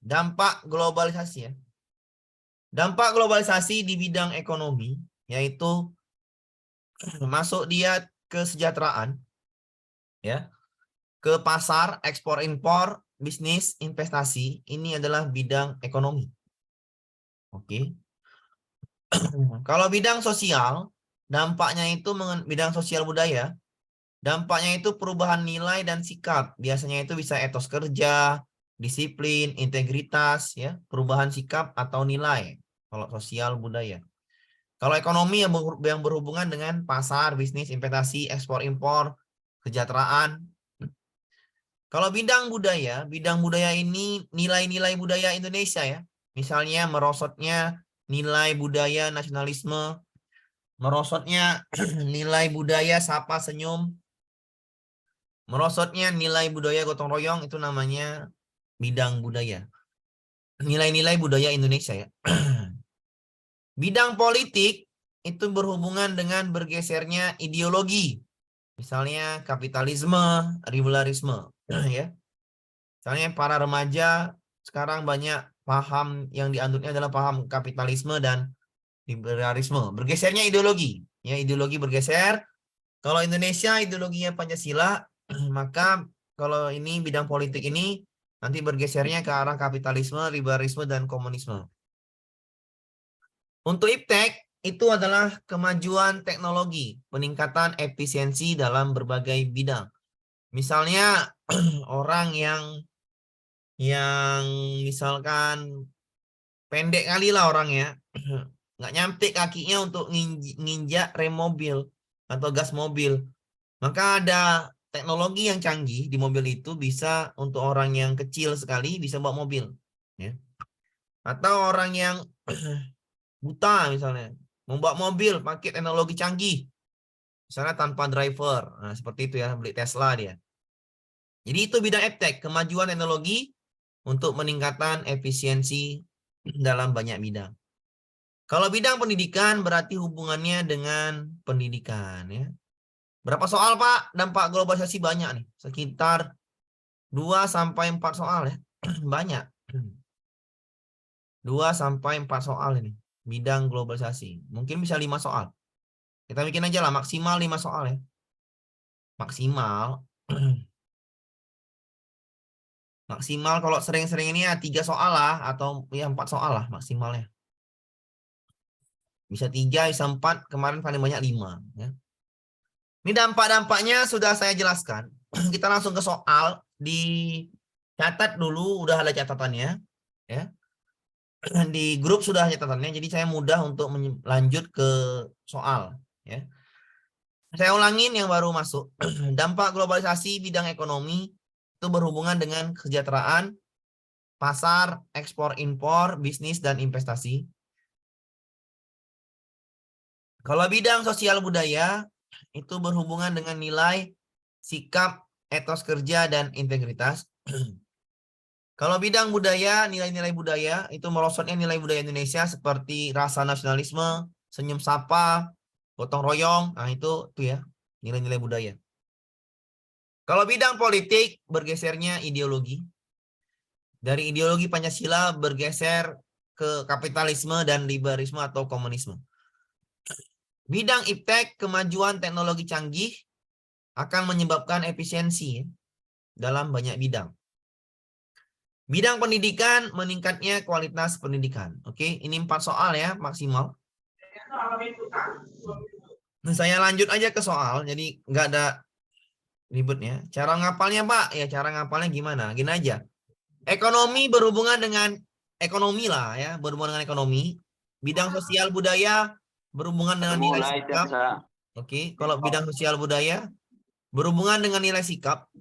dampak globalisasi ya. Dampak globalisasi di bidang ekonomi yaitu masuk dia kesejahteraan ya, ke pasar, ekspor impor, bisnis, investasi. Ini adalah bidang ekonomi. Oke. Kalau bidang sosial, dampaknya itu bidang sosial budaya, dampaknya itu perubahan nilai dan sikap. Biasanya itu bisa etos kerja, disiplin, integritas, ya, perubahan sikap atau nilai. Kalau sosial budaya. Kalau ekonomi yang berhubungan dengan pasar, bisnis, investasi, ekspor impor, kesejahteraan. Kalau bidang budaya ini nilai-nilai budaya Indonesia ya. Misalnya merosotnya nilai budaya nasionalisme, merosotnya nilai budaya sapa senyum, merosotnya nilai budaya gotong royong, itu namanya bidang budaya. Nilai-nilai budaya Indonesia ya. Bidang politik itu berhubungan dengan bergesernya ideologi. Misalnya kapitalisme, liberalisme ya. Misalnya para remaja sekarang banyak paham yang dianutnya adalah paham kapitalisme dan liberalisme. Bergesernya ideologi, ya, ideologi bergeser. Kalau Indonesia ideologinya Pancasila, maka kalau ini bidang politik ini nanti bergesernya ke arah kapitalisme, liberalisme, dan komunisme. Untuk iptek, itu adalah kemajuan teknologi, peningkatan efisiensi dalam berbagai bidang. Misalnya orang yang misalkan pendek kali lah orangnya, nggak nyampe kakinya untuk nginjak rem mobil atau gas mobil. Maka ada teknologi yang canggih di mobil itu bisa untuk orang yang kecil sekali bisa bawa mobil. Ya. Atau orang yang buta misalnya, membawa mobil pakai teknologi canggih. Misalnya tanpa driver. Nah, seperti itu ya, beli Tesla dia. Jadi itu bidang iptek, kemajuan teknologi untuk meningkatkan efisiensi dalam banyak bidang. Kalau bidang pendidikan berarti hubungannya dengan pendidikan ya. Berapa soal Pak? Dampak globalisasi banyak nih. Sekitar 2 sampai 4 soal ya. Banyak. 2 sampai 4 soal ini. Bidang globalisasi. Mungkin bisa 5 soal. Kita bikin aja lah maksimal 5 soal ya. Maksimal. Maksimal kalau sering-sering ini ya 3 soal lah atau ya 4 soal lah maksimalnya. Bisa 3, bisa 4, kemarin paling banyak 5 ya. Ini dampak-dampaknya sudah saya jelaskan. Kita langsung ke soal. Dicatat dulu, udah ada catatannya. Ya. Di grup sudah ada catatannya, jadi saya mudah untuk lanjut ke soal. Ya. Saya ulangin yang baru masuk. Dampak globalisasi bidang ekonomi itu berhubungan dengan kesejahteraan, pasar, ekspor impor, bisnis, dan investasi. Kalau bidang sosial budaya itu berhubungan dengan nilai, sikap, etos kerja, dan integritas. Kalau bidang budaya, nilai-nilai budaya itu merosotnya nilai budaya Indonesia seperti rasa nasionalisme, senyum sapa, gotong royong. Nah itu tuh ya nilai-nilai budaya. Kalau bidang politik bergesernya ideologi. Dari ideologi Pancasila bergeser ke kapitalisme dan liberalisme atau komunisme. Bidang iptek kemajuan teknologi canggih akan menyebabkan efisiensi dalam banyak bidang. Bidang pendidikan meningkatnya kualitas pendidikan. Oke, ini 4 soal ya maksimal. Nah, saya lanjut aja ke soal, jadi nggak ada ribetnya. Cara ngapalnya Pak, ya cara ngapalnya gimana? Gini aja. Ekonomi berhubungan dengan ekonomi lah ya, berhubungan dengan ekonomi. Bidang sosial budaya berhubungan dengan nilai sikap. Oke, kalau bidang sosial budaya berhubungan dengan nilai sikap.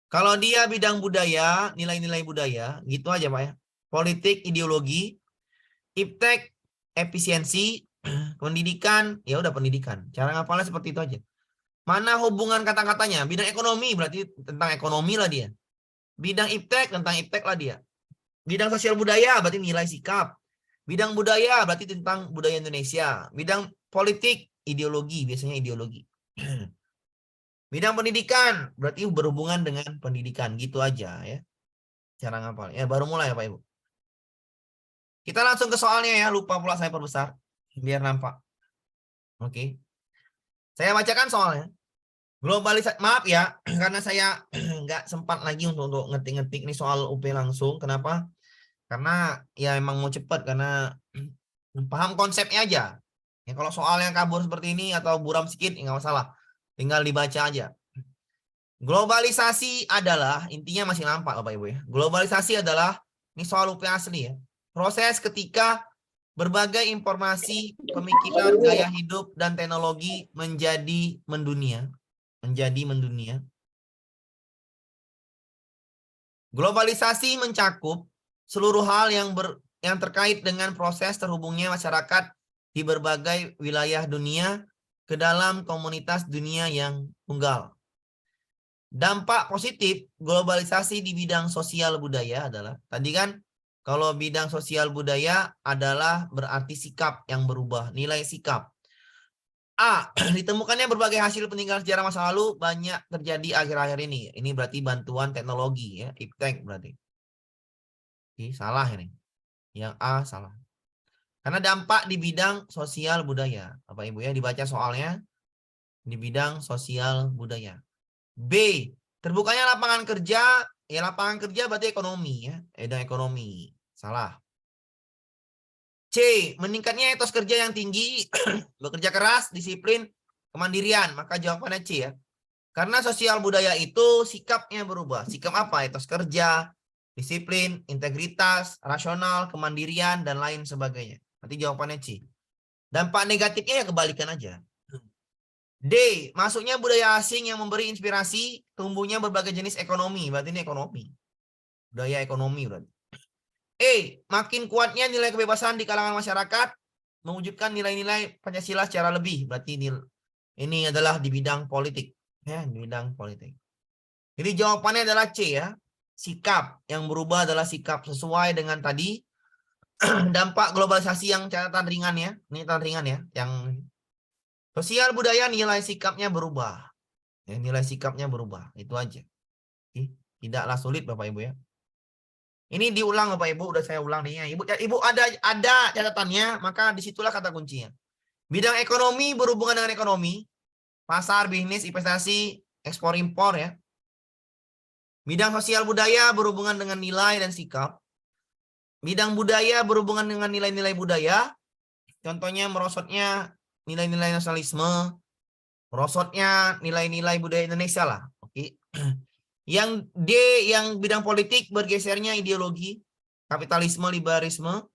Kalau dia bidang budaya, nilai-nilai budaya, gitu aja Pak ya. Politik, ideologi, iptek, efisiensi, pendidikan, ya udah pendidikan. Cara ngapalnya seperti itu aja. Mana hubungan kata-katanya? Bidang ekonomi berarti tentang ekonomi lah dia. Bidang iptek tentang iptek lah dia. Bidang sosial budaya berarti nilai sikap. Bidang budaya berarti tentang budaya Indonesia. Bidang politik, ideologi, biasanya ideologi. Bidang pendidikan berarti berhubungan dengan pendidikan, gitu aja ya. Cara ngapal. Ya, baru mulai ya Pak Ibu. Kita langsung ke soalnya ya. Lupa pula saya perbesar. Biar nampak. Oke. Saya bacakan soalnya. Globalisasi, maaf ya, karena saya nggak sempat lagi untuk ngetik-ngetik nih soal UP langsung. Kenapa? Karena ya emang mau cepat, karena paham konsepnya aja. Ya, kalau soal yang kabur seperti ini atau buram sedikit, ya nggak masalah. Tinggal dibaca aja. Globalisasi adalah, intinya masih nampak Bapak Ibu ya. Globalisasi adalah, ini soal UP asli ya. Proses ketika berbagai informasi, pemikiran, gaya hidup, dan teknologi menjadi mendunia. Globalisasi mencakup seluruh hal yang terkait dengan proses terhubungnya masyarakat di berbagai wilayah dunia ke dalam komunitas dunia yang tunggal. Dampak positif globalisasi di bidang sosial budaya adalah, tadi kan kalau bidang sosial budaya adalah berarti sikap yang berubah, nilai sikap. A. Ditemukannya berbagai hasil peninggalan sejarah masa lalu banyak terjadi akhir-akhir ini. Ini berarti bantuan teknologi ya, iptek berarti. Salah ini. Yang A salah. Karena dampak di bidang sosial budaya. Bapak Ibu ya, dibaca soalnya di bidang sosial budaya. B. Terbukanya lapangan kerja. Ya lapangan kerja berarti ekonomi ya. Bidang ekonomi. Salah. C. Meningkatnya etos kerja yang tinggi. Bekerja keras, disiplin, kemandirian. Maka jawabannya C ya. Karena sosial budaya itu sikapnya berubah. Sikap apa? Etos kerja, disiplin, integritas, rasional, kemandirian, dan lain sebagainya. Nanti jawabannya C. Dampak negatifnya ya kebalikan aja. D. Masuknya budaya asing yang memberi inspirasi tumbuhnya berbagai jenis ekonomi. Berarti ini ekonomi. Budaya ekonomi berarti. E. Makin kuatnya nilai kebebasan di kalangan masyarakat mewujudkan nilai-nilai Pancasila secara lebih. Berarti ini adalah di bidang politik. Ya, di bidang politik. Jadi jawabannya adalah C ya. Sikap yang berubah adalah sikap sesuai dengan tadi. Dampak globalisasi yang catatan ringan ya. Ini catatan ringan ya. Yang sosial budaya nilai sikapnya berubah. Ya, nilai sikapnya berubah. Itu aja. Oke. Tidaklah sulit Bapak Ibu ya. Ini diulang Bapak Ibu. Udah saya ulang nih ya. Ibu ada catatannya. Maka disitulah kata kuncinya. Bidang ekonomi berhubungan dengan ekonomi. Pasar, bisnis, investasi, ekspor impor ya. Bidang sosial budaya berhubungan dengan nilai dan sikap. Bidang budaya berhubungan dengan nilai-nilai budaya. Contohnya merosotnya nilai-nilai nasionalisme. Merosotnya nilai-nilai budaya Indonesia lah. Oke. Yang D, yang bidang politik bergesernya ideologi. Kapitalisme, liberalisme.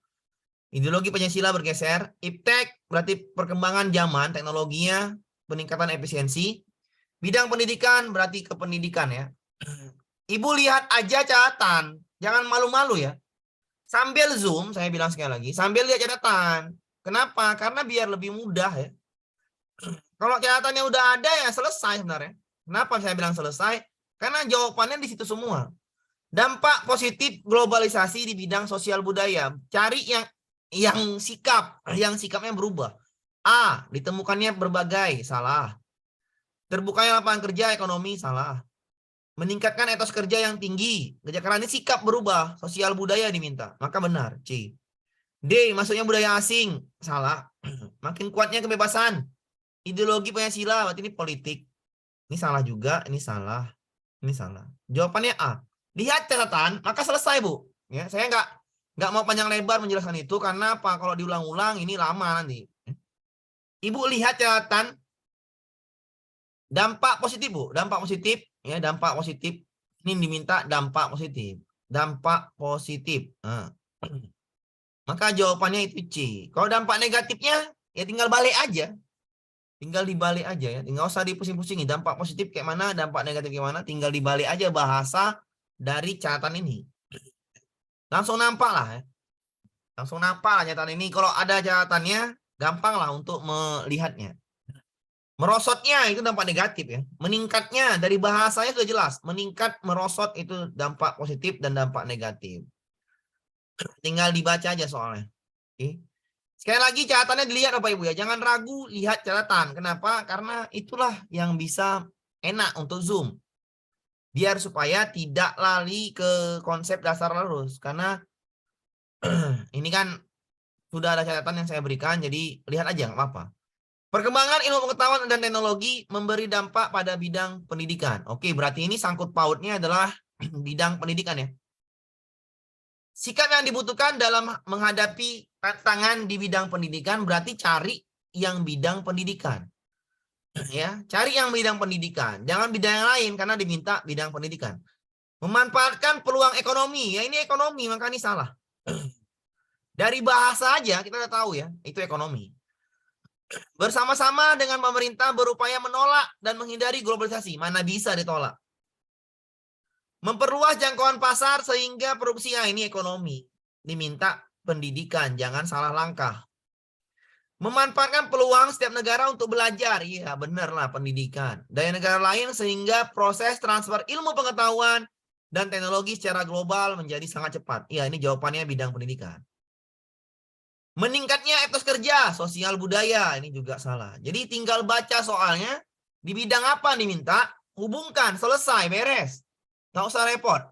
Ideologi Pancasila bergeser. Iptek berarti perkembangan zaman, teknologinya, peningkatan efisiensi. Bidang pendidikan berarti kependidikan ya. Ibu lihat aja catatan, jangan malu-malu ya. Sambil zoom, saya bilang sekali lagi, sambil lihat catatan. Kenapa? Karena biar lebih mudah ya. Kalau catatannya udah ada ya selesai sebenarnya. Kenapa saya bilang selesai? Karena jawabannya di situ semua. Dampak positif globalisasi di bidang sosial budaya. Cari yang sikapnya berubah. A, ditemukannya berbagai, salah. Terbukanya lapangan kerja ekonomi, salah. Meningkatkan etos kerja yang tinggi. Kerja keras ini sikap berubah. Sosial budaya diminta. Maka benar. C. D. Maksudnya budaya asing. Salah. Makin kuatnya kebebasan. Ideologi Pancasila. Berarti ini politik. Ini salah juga. Ini salah. Ini salah. Jawabannya A. Lihat catatan. Maka selesai Bu. Ya, saya nggak mau panjang lebar menjelaskan itu. Karena apa? Kalau diulang-ulang ini lama nanti. Ibu lihat catatan. Dampak positif Bu. Dampak positif. Ya, dampak positif. Ini diminta dampak positif. Dampak positif. Nah. Maka jawabannya itu C. Kalau dampak negatifnya, ya tinggal balik aja. Tinggal dibalik aja ya. Tinggal usah dipusing-pusingin. Dampak positif kayak mana, dampak negatif kayak mana. Tinggal dibalik aja bahasa dari catatan ini. Langsung nampak lah ya. Langsung nampak lah catatan ini. Kalau ada catatannya, gampang lah untuk melihatnya. Merosotnya itu dampak negatif ya. Meningkatnya dari bahasanya sudah jelas. Meningkat, merosot itu dampak positif dan dampak negatif. Tinggal dibaca aja soalnya. Oke. Sekali lagi catatannya dilihat Bapak Ibu ya. Jangan ragu lihat catatan. Kenapa? Karena itulah yang bisa enak untuk zoom. Biar supaya tidak lari ke konsep dasar terus. Karena ini kan sudah ada catatan yang saya berikan, jadi lihat aja nggak apa-apa. Perkembangan ilmu pengetahuan dan teknologi memberi dampak pada bidang pendidikan. Oke, berarti ini sangkut pautnya adalah bidang pendidikan ya. Sikap yang dibutuhkan dalam menghadapi tantangan di bidang pendidikan berarti cari yang bidang pendidikan. Ya, cari yang bidang pendidikan, jangan bidang yang lain karena diminta bidang pendidikan. Memanfaatkan peluang ekonomi, ya ini ekonomi, maka ini salah. Dari bahasa aja kita udah tahu ya, itu ekonomi. Bersama-sama dengan pemerintah berupaya menolak dan menghindari globalisasi. Mana bisa ditolak. Memperluas jangkauan pasar sehingga produksinya ini ekonomi. Diminta pendidikan, jangan salah langkah. Memanfaatkan peluang setiap negara untuk belajar. Iya, benar lah pendidikan. Dari negara lain sehingga proses transfer ilmu pengetahuan dan teknologi secara global menjadi sangat cepat. Iya, ini jawabannya bidang pendidikan. Meningkatnya etos kerja, sosial budaya, ini juga salah. Jadi tinggal baca soalnya, di bidang apa diminta, hubungkan, selesai, beres. Nggak usah repot.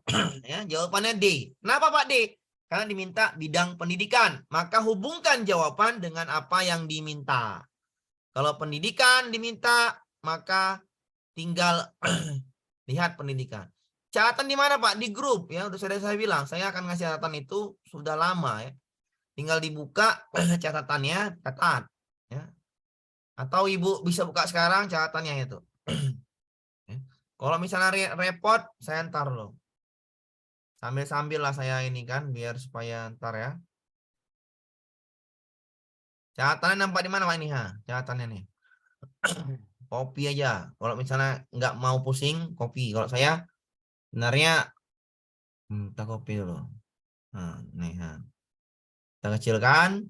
Ya, jawabannya D. Kenapa Pak D? Karena diminta bidang pendidikan. Maka hubungkan jawaban dengan apa yang diminta. Kalau pendidikan diminta, maka tinggal lihat pendidikan. Catatan di mana Pak? Di grup. Ya, udah saya bilang, saya akan ngasih catatan itu sudah lama ya. Tinggal dibuka catatannya, catat. Ya. Atau Ibu bisa buka sekarang catatannya itu. Ya. Kalau misalnya repot, saya ntar loh. Sambil-sambil lah saya ini kan, biar supaya ntar ya. Catatannya nampak di mana Pak ini? Catatannya nih. Copy aja. Kalau misalnya nggak mau pusing, copy. Kalau saya sebenarnya kita copy dulu. Nah, nih, kita kecilkan.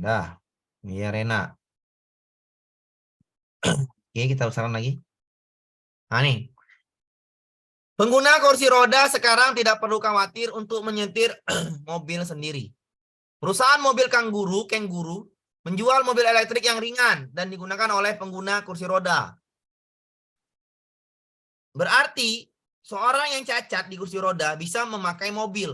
Dah. Biar enak. Oke, kita besarkan lagi. Nah, nih. Pengguna kursi roda sekarang tidak perlu khawatir untuk menyetir mobil sendiri. Perusahaan mobil kanguru menjual mobil elektrik yang ringan dan digunakan oleh pengguna kursi roda. Berarti seorang yang cacat di kursi roda bisa memakai mobil.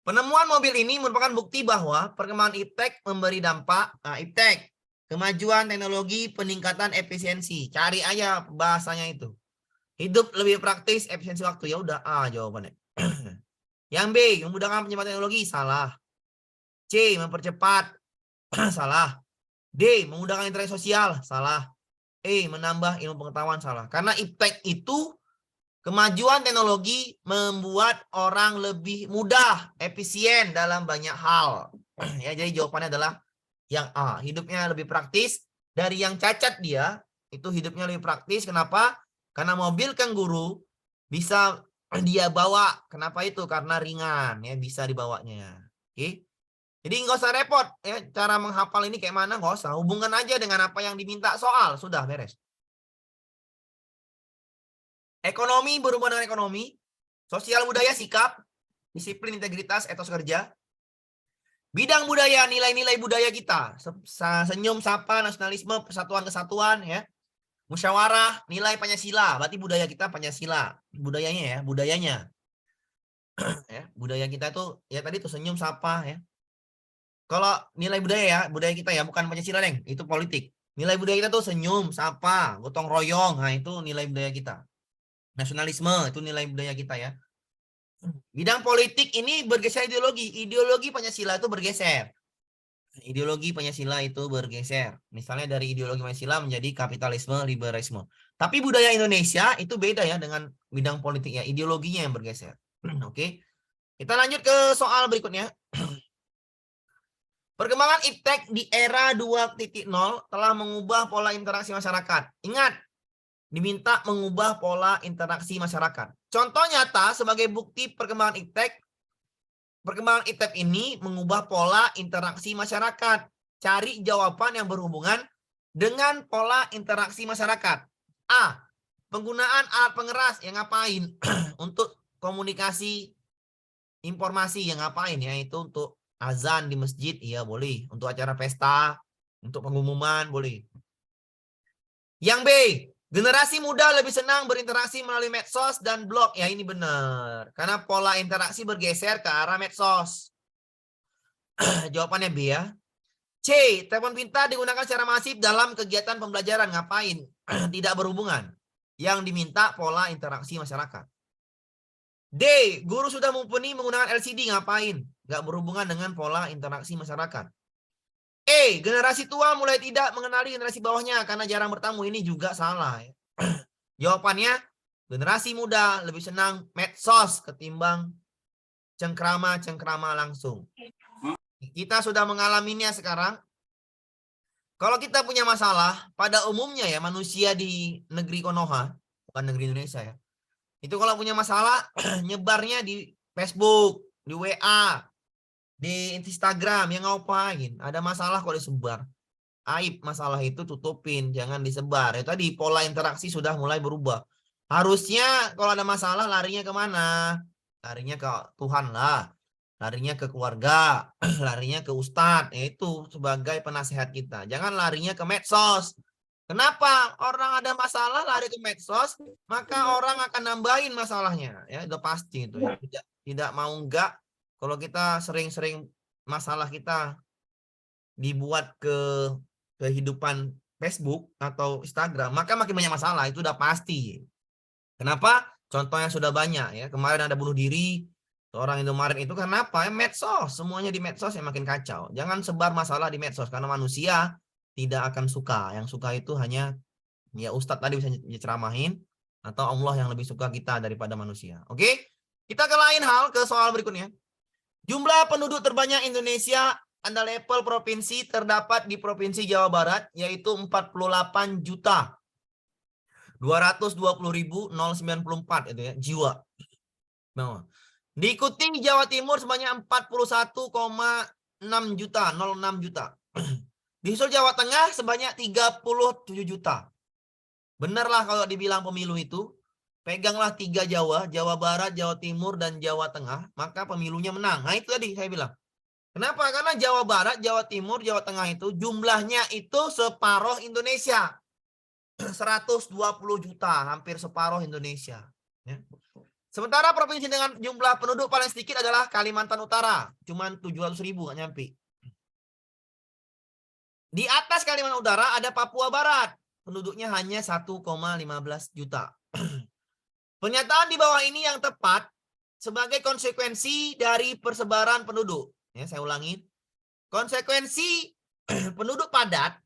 Penemuan mobil ini merupakan bukti bahwa perkembangan iptek memberi dampak. Iptek, kemajuan teknologi, peningkatan efisiensi. Cari aja bahasanya itu. Hidup lebih praktis, efisiensi waktu. Ya udah A jawabannya. Yang B, memudahkan penyebaran teknologi. Salah. C, mempercepat. Salah. D, memudahkan interaksi sosial. Salah. E, menambah ilmu pengetahuan. Salah. Karena iptek itu kemajuan teknologi membuat orang lebih mudah, efisien dalam banyak hal. Ya, jadi jawabannya adalah yang A. Hidupnya lebih praktis. Dari yang cacat dia, itu hidupnya lebih praktis. Kenapa? Karena mobil kanguru bisa dia bawa. Kenapa itu? Karena ringan, ya bisa dibawanya. Oke. Jadi nggak usah repot ya, cara menghafal ini kayak mana nggak usah. Hubungkan aja dengan apa yang diminta soal, sudah beres. Ekonomi berhubungan dengan ekonomi, sosial budaya sikap, disiplin integritas, etos kerja. Bidang budaya, nilai-nilai budaya kita, senyum, sapa, nasionalisme, persatuan, kesatuan, ya. Musyawarah, nilai Pancasila, berarti budaya kita Pancasila, budayanya ya, budayanya. Ya, budaya kita tuh ya tadi tuh senyum, sapa ya. Kalau nilai budaya ya, budaya kita ya bukan Pancasila, Deng, itu politik. Nilai budaya kita tuh senyum, sapa, gotong royong, nah itu nilai budaya kita. Nasionalisme itu nilai budaya kita ya. Bidang politik ini bergeser ideologi. Ideologi Pancasila itu bergeser. Ideologi Pancasila itu bergeser. Misalnya dari ideologi Pancasila menjadi kapitalisme, liberalisme. Tapi budaya Indonesia itu beda ya dengan bidang politik ya. Ideologinya yang bergeser. Oke. Kita lanjut ke soal berikutnya. Perkembangan iptek di era 2.0 telah mengubah pola interaksi masyarakat. Ingat, diminta mengubah pola interaksi masyarakat. Contoh nyata sebagai bukti perkembangan iptek ini mengubah pola interaksi masyarakat. Cari jawaban yang berhubungan dengan pola interaksi masyarakat. A. Penggunaan alat pengeras yang ngapain? Untuk komunikasi informasi yang ngapain ya? Itu untuk azan di masjid, iya boleh. Untuk acara pesta, untuk pengumuman boleh. Yang B, Generasi muda lebih senang berinteraksi melalui medsos dan blog. Ya ini benar. Karena pola interaksi bergeser ke arah medsos. Jawabannya B ya. C. Telepon pintar digunakan secara masif dalam kegiatan pembelajaran. Ngapain? Tidak berhubungan. Yang diminta pola interaksi masyarakat. D. Guru sudah mumpuni menggunakan LCD. Ngapain? Nggak berhubungan dengan pola interaksi masyarakat. E. Generasi tua mulai tidak mengenali generasi bawahnya karena jarang bertamu. Ini juga salah. Jawabannya, generasi muda lebih senang medsos ketimbang cengkrama-cengkrama langsung. Kita sudah mengalaminya sekarang. Kalau kita punya masalah, pada umumnya ya manusia di negeri Konoha, bukan negeri Indonesia ya, itu kalau punya masalah nyebarnya di Facebook, di WA, di Instagram, yang ngapain? Ada masalah kok disebar. Aib masalah itu tutupin, jangan disebar. Itu tadi pola interaksi sudah mulai berubah. Harusnya kalau ada masalah larinya kemana? Larinya ke Tuhan lah. Larinya ke keluarga, larinya ke ustadz, yaitu sebagai penasehat kita. Jangan larinya ke medsos. Kenapa? Orang ada masalah lari ke medsos, maka orang akan nambahin masalahnya. Ya, udah pasti itu. Ya. Tidak mau enggak, kalau kita sering-sering masalah kita dibuat ke kehidupan Facebook atau Instagram, maka makin banyak masalah. Itu udah pasti. Kenapa? Contohnya sudah banyak ya. Kemarin ada bunuh diri seorang Indomaret itu karena apa? Medsos, semuanya di medsos yang makin kacau. Jangan sebar masalah di medsos karena manusia tidak akan suka. Yang suka itu hanya ya Ustadz tadi bisa diceramahin atau Allah yang lebih suka kita daripada manusia. Oke? Kita ke lain hal, ke soal berikutnya. Jumlah penduduk terbanyak Indonesia pada level provinsi terdapat di Provinsi Jawa Barat yaitu 48 juta 220.094 itu ya jiwa. Nah, diikuti Jawa Timur sebanyak 41,6 juta, 06 juta. Disusul Jawa Tengah sebanyak 37 juta. Benarlah kalau dibilang pemilu itu, peganglah 3 Jawa, Jawa Barat, Jawa Timur, dan Jawa Tengah, maka pemilunya menang. Nah itu tadi saya bilang. Kenapa? Karena Jawa Barat, Jawa Timur, Jawa Tengah itu jumlahnya itu separuh Indonesia. 120 juta, hampir separuh Indonesia. Ya. Sementara provinsi dengan jumlah penduduk paling sedikit adalah Kalimantan Utara. Cuman 700.000, nggak nyampe. Di atas Kalimantan Utara ada Papua Barat. Penduduknya hanya 1,15 juta. Pernyataan di bawah ini yang tepat sebagai konsekuensi dari persebaran penduduk. Ya, saya ulangi. Konsekuensi penduduk padat.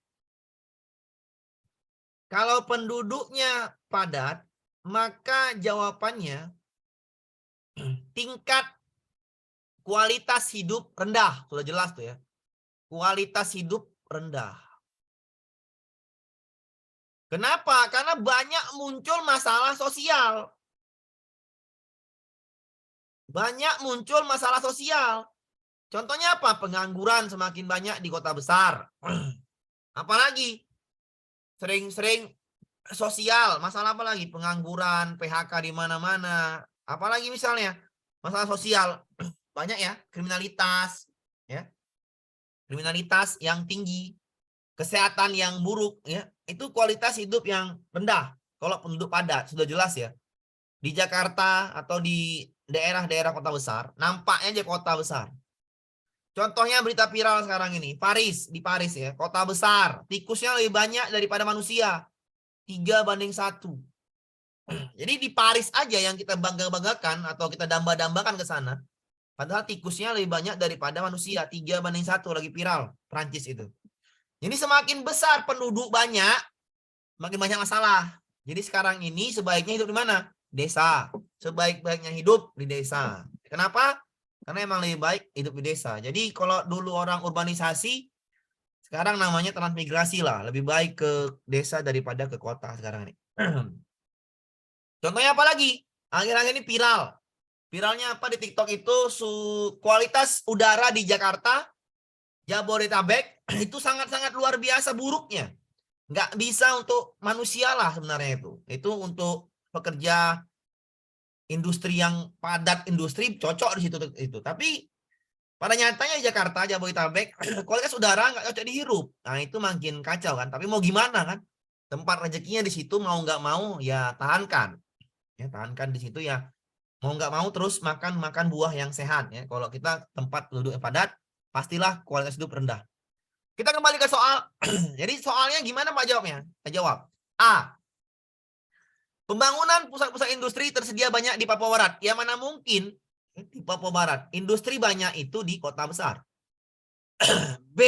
Kalau penduduknya padat, maka jawabannya tingkat kualitas hidup rendah. Sudah jelas tuh ya. Kualitas hidup rendah. Kenapa? Karena banyak muncul masalah sosial. Banyak muncul masalah sosial. Contohnya apa? Pengangguran semakin banyak di kota besar. Apalagi? Sering-sering sosial. Masalah apa lagi? Pengangguran, PHK di mana-mana. Apalagi misalnya? Masalah sosial. Banyak ya. Kriminalitas. Ya. Kriminalitas yang tinggi. Kesehatan yang buruk. Ya. Itu kualitas hidup yang rendah. Kalau penduduk padat. Sudah jelas ya. Di Jakarta atau di daerah-daerah kota besar. Nampaknya aja kota besar. Contohnya berita viral sekarang ini. Paris. Di Paris ya. Kota besar. Tikusnya lebih banyak daripada manusia. 3:1. Jadi di Paris aja yang kita bangga-banggakan atau kita damba-dambakan ke sana. Padahal tikusnya lebih banyak daripada manusia. 3:1 lagi viral. Prancis itu. Jadi semakin besar penduduk banyak, makin banyak masalah. Jadi sekarang ini sebaiknya hidup di mana? Desa. Sebaik-baiknya hidup di desa. Kenapa? Karena emang lebih baik hidup di desa. Jadi kalau dulu orang urbanisasi, sekarang namanya transmigrasi lah. Lebih baik ke desa daripada ke kota sekarang ini. Contohnya apa lagi? Akhir-akhir ini viral. Viralnya apa di TikTok itu? Kualitas udara di Jakarta, Jabodetabek, itu sangat-sangat luar biasa buruknya. Nggak bisa untuk manusia lah sebenarnya itu. Itu untuk pekerja industri yang padat industri cocok di situ itu. Tapi pada nyatanya Jakarta, Jabodetabek, kualitas udara nggak cocok dihirup. Nah itu makin kacau kan. Tapi mau gimana kan? Tempat rezekinya di situ, mau nggak mau ya tahankan. Ya, tahankan di situ ya. Mau nggak mau terus makan buah yang sehat ya. Kalau kita tempat penduduk yang padat, pastilah kualitas hidup rendah. Kita kembali ke soal. Jadi soalnya gimana Pak jawabnya? Saya jawab. A. Pembangunan pusat-pusat industri tersedia banyak di Papua Barat. Ya mana mungkin di Papua Barat. Industri banyak itu di kota besar. B.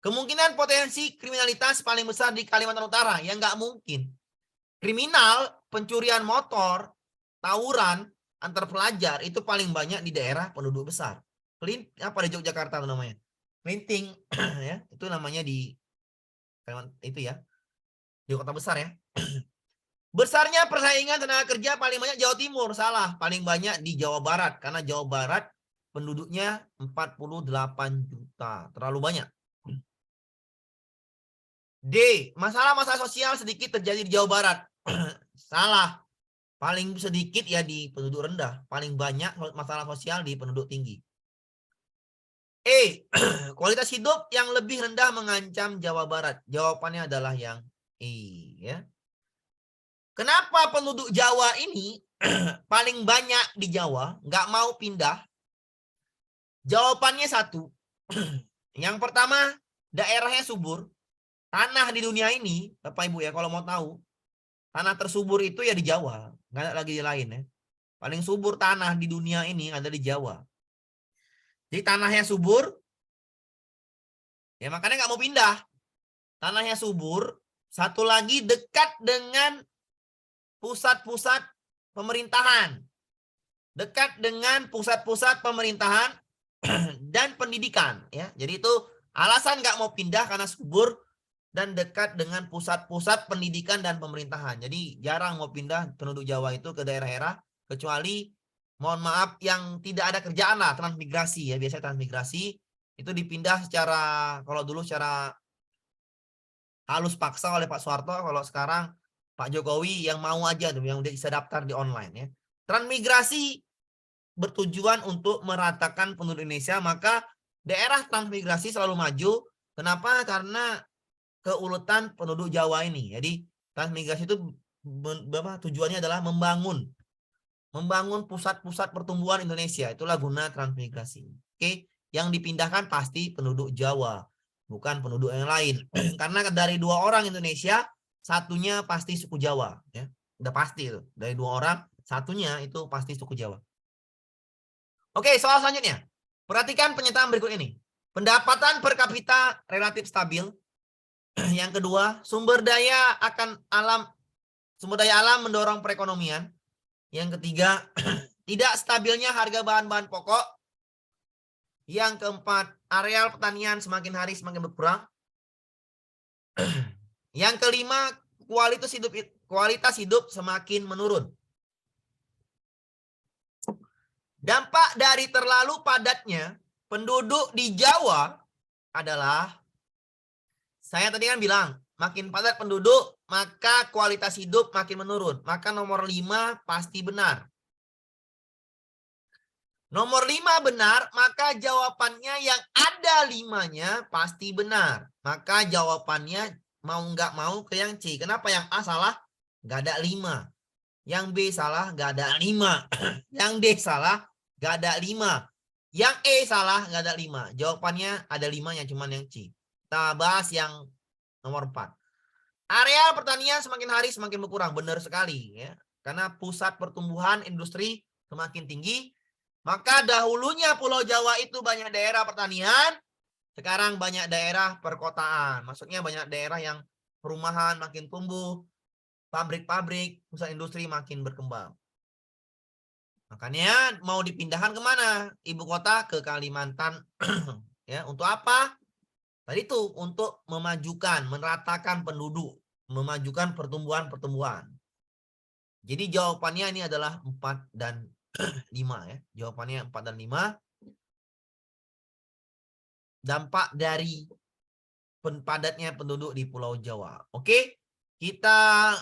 Kemungkinan potensi kriminalitas paling besar di Kalimantan Utara. Ya nggak mungkin. Kriminal, pencurian motor, tawuran antar pelajar itu paling banyak di daerah penduduk besar. Apa di Yogyakarta itu namanya? Kelinting ya, itu namanya di itu ya. Di kota besar ya. Besarnya persaingan tenaga kerja paling banyak Jawa Timur, salah. Paling banyak di Jawa Barat karena Jawa Barat penduduknya 48 juta, terlalu banyak. D, masalah-masalah sosial sedikit terjadi di Jawa Barat. Salah. Paling sedikit ya di penduduk rendah, paling banyak masalah sosial di penduduk tinggi. E, kualitas hidup yang lebih rendah mengancam Jawa Barat. Jawabannya adalah yang E ya. Kenapa penduduk Jawa ini paling banyak di Jawa, nggak mau pindah? Jawabannya satu. Yang pertama, daerahnya subur. Tanah di dunia ini, Bapak Ibu ya, kalau mau tahu, tanah tersubur itu ya di Jawa, nggak ada lagi di lain ya. Paling subur tanah di dunia ini ada di Jawa. Jadi tanahnya subur, ya makanya nggak mau pindah. Tanahnya subur, satu lagi dekat dengan pusat-pusat pemerintahan. Dekat dengan pusat-pusat pemerintahan dan pendidikan. Ya. Jadi itu alasan nggak mau pindah karena subur dan dekat dengan pusat-pusat pendidikan dan pemerintahan. Jadi jarang mau pindah penduduk Jawa itu ke daerah-daerah, kecuali mohon maaf yang tidak ada kerjaan lah, transmigrasi ya. Biasanya transmigrasi itu dipindah secara, kalau dulu secara halus paksa oleh Pak Soeharto, kalau sekarang Pak Jokowi yang mau aja tuh, yang udah bisa daftar di online ya. Transmigrasi bertujuan untuk meratakan penduduk Indonesia, maka daerah transmigrasi selalu maju. Kenapa? Karena keuletan penduduk Jawa ini. Jadi transmigrasi itu tujuannya adalah membangun pusat-pusat pertumbuhan Indonesia. Itulah guna transmigrasi. Oke, yang dipindahkan pasti penduduk Jawa, bukan penduduk yang lain. Karena dari 2 orang Indonesia, satunya pasti suku Jawa. Ya, udah pasti itu. Dari 2 orang, satunya itu pasti suku Jawa. Oke, soal selanjutnya. Perhatikan pernyataan berikut ini. Pendapatan per kapita relatif stabil. Yang kedua, sumber daya alam mendorong perekonomian. Yang ketiga, tidak stabilnya harga bahan-bahan pokok. Yang keempat, areal pertanian semakin hari semakin berkurang. Yang kelima, kualitas hidup semakin menurun. Dampak dari terlalu padatnya penduduk di Jawa adalah, saya tadi kan bilang, makin padat penduduk, maka kualitas hidup makin menurun. Maka nomor 5 pasti benar. Nomor 5 benar, maka jawabannya yang ada 5-nya pasti benar. Maka jawabannya mau nggak mau ke yang C. Kenapa yang A salah? Nggak ada 5. Yang B salah, nggak ada 5. Yang D salah, nggak ada 5. Yang E salah, nggak ada 5. Jawabannya ada 5-nya, cuman yang C. Kita bahas yang nomor 4. Area pertanian semakin hari semakin berkurang. Benar sekali. Ya. Karena pusat pertumbuhan industri semakin tinggi. Maka dahulunya Pulau Jawa itu banyak daerah pertanian. Sekarang banyak daerah perkotaan. Maksudnya banyak daerah yang perumahan makin tumbuh. Pabrik-pabrik, pusat industri makin berkembang. Makanya mau dipindahkan kemana? Ibu kota ke Kalimantan. Ya, untuk apa? Tadi itu untuk memajukan, meratakan penduduk, memajukan pertumbuhan-pertumbuhan. Jadi jawabannya ini adalah 4 dan 5 ya. Jawabannya 4 dan 5. Dampak dari padatnya penduduk di Pulau Jawa. Oke, kita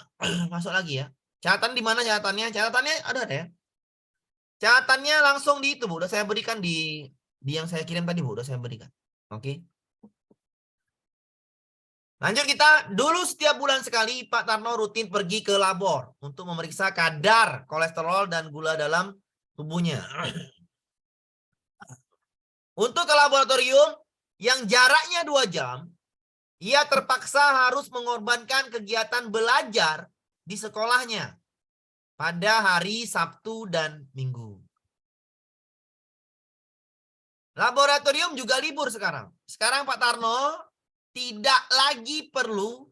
masuk lagi ya. Catatan di mana catatannya? Catatannya ada ya. Catatannya langsung di itu, Bu. Udah saya berikan di yang saya kirim tadi, Bu. Udah saya berikan. Oke. Lanjut kita, dulu setiap bulan sekali Pak Tarno rutin pergi ke labor untuk memeriksa kadar kolesterol dan gula dalam tubuhnya. Untuk ke laboratorium yang jaraknya 2 jam, ia terpaksa harus mengorbankan kegiatan belajar di sekolahnya pada hari Sabtu dan Minggu. Laboratorium juga libur sekarang. Sekarang Pak Tarno tidak lagi perlu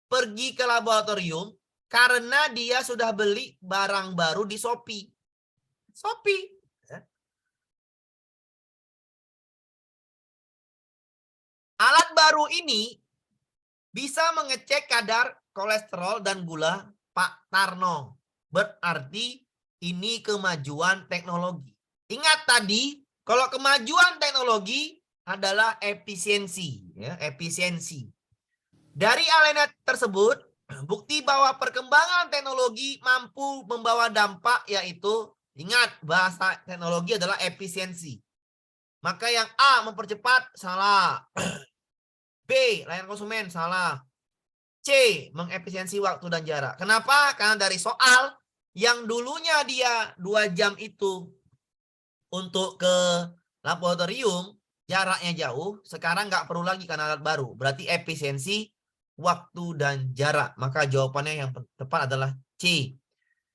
pergi ke laboratorium karena dia sudah beli barang baru di Shopee. Shopee. Alat baru ini bisa mengecek kadar kolesterol dan gula Pak Tarno. Berarti ini kemajuan teknologi. Ingat tadi, kalau kemajuan teknologi adalah efisiensi, ya, efisiensi. Dari alineat tersebut, bukti bahwa perkembangan teknologi mampu membawa dampak, yaitu, ingat, bahasa teknologi adalah efisiensi. Maka yang A, mempercepat, salah. B, layanan konsumen, salah. C, mengefisiensi waktu dan jarak. Kenapa? Karena dari soal yang dulunya dia 2 jam itu untuk ke laboratorium, jaraknya jauh, sekarang nggak perlu lagi karena alat baru. Berarti efisiensi waktu dan jarak. Maka jawabannya yang tepat adalah C.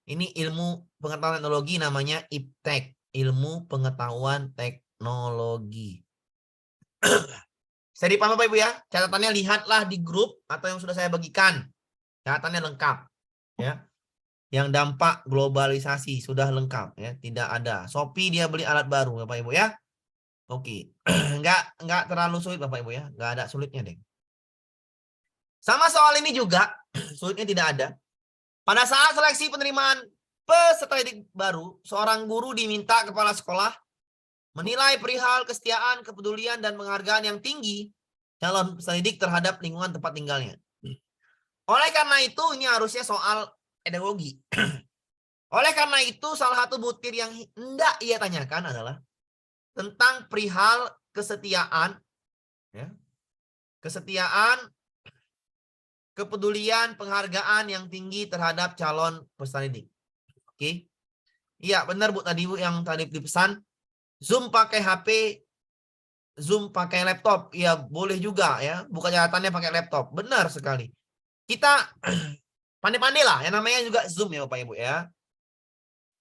Ini ilmu pengetahuan teknologi, namanya IPTEK. Ilmu pengetahuan teknologi. Saya dipahami Bapak Ibu ya? Catatannya lihatlah di grup atau yang sudah saya bagikan. Catatannya lengkap. Ya. Yang dampak globalisasi sudah lengkap ya, tidak ada. Shopee dia beli alat baru Bapak Ibu ya. Oke. Enggak terlalu sulit Bapak Ibu ya, enggak ada sulitnya deh. Sama soal ini juga sulitnya tidak ada. Pada saat seleksi penerimaan peserta didik baru, seorang guru diminta kepala sekolah menilai perihal kesetiaan, kepedulian dan penghargaan yang tinggi calon peserta didik terhadap lingkungan tempat tinggalnya. Oleh karena itu ini harusnya soal pedagogi. Oleh karena itu, salah satu butir yang hendak ia tanyakan adalah tentang perihal kesetiaan, ya, kesetiaan, kepedulian, penghargaan yang tinggi terhadap calon peserta didik. Oke, iya benar Bu tadi Bu yang tadi dipesan. Zoom pakai HP, Zoom pakai laptop, ya boleh juga ya. Buka catatannya pakai laptop, benar sekali. Kita pandai-pandai lah, yang namanya juga Zoom ya Bapak Ibu ya.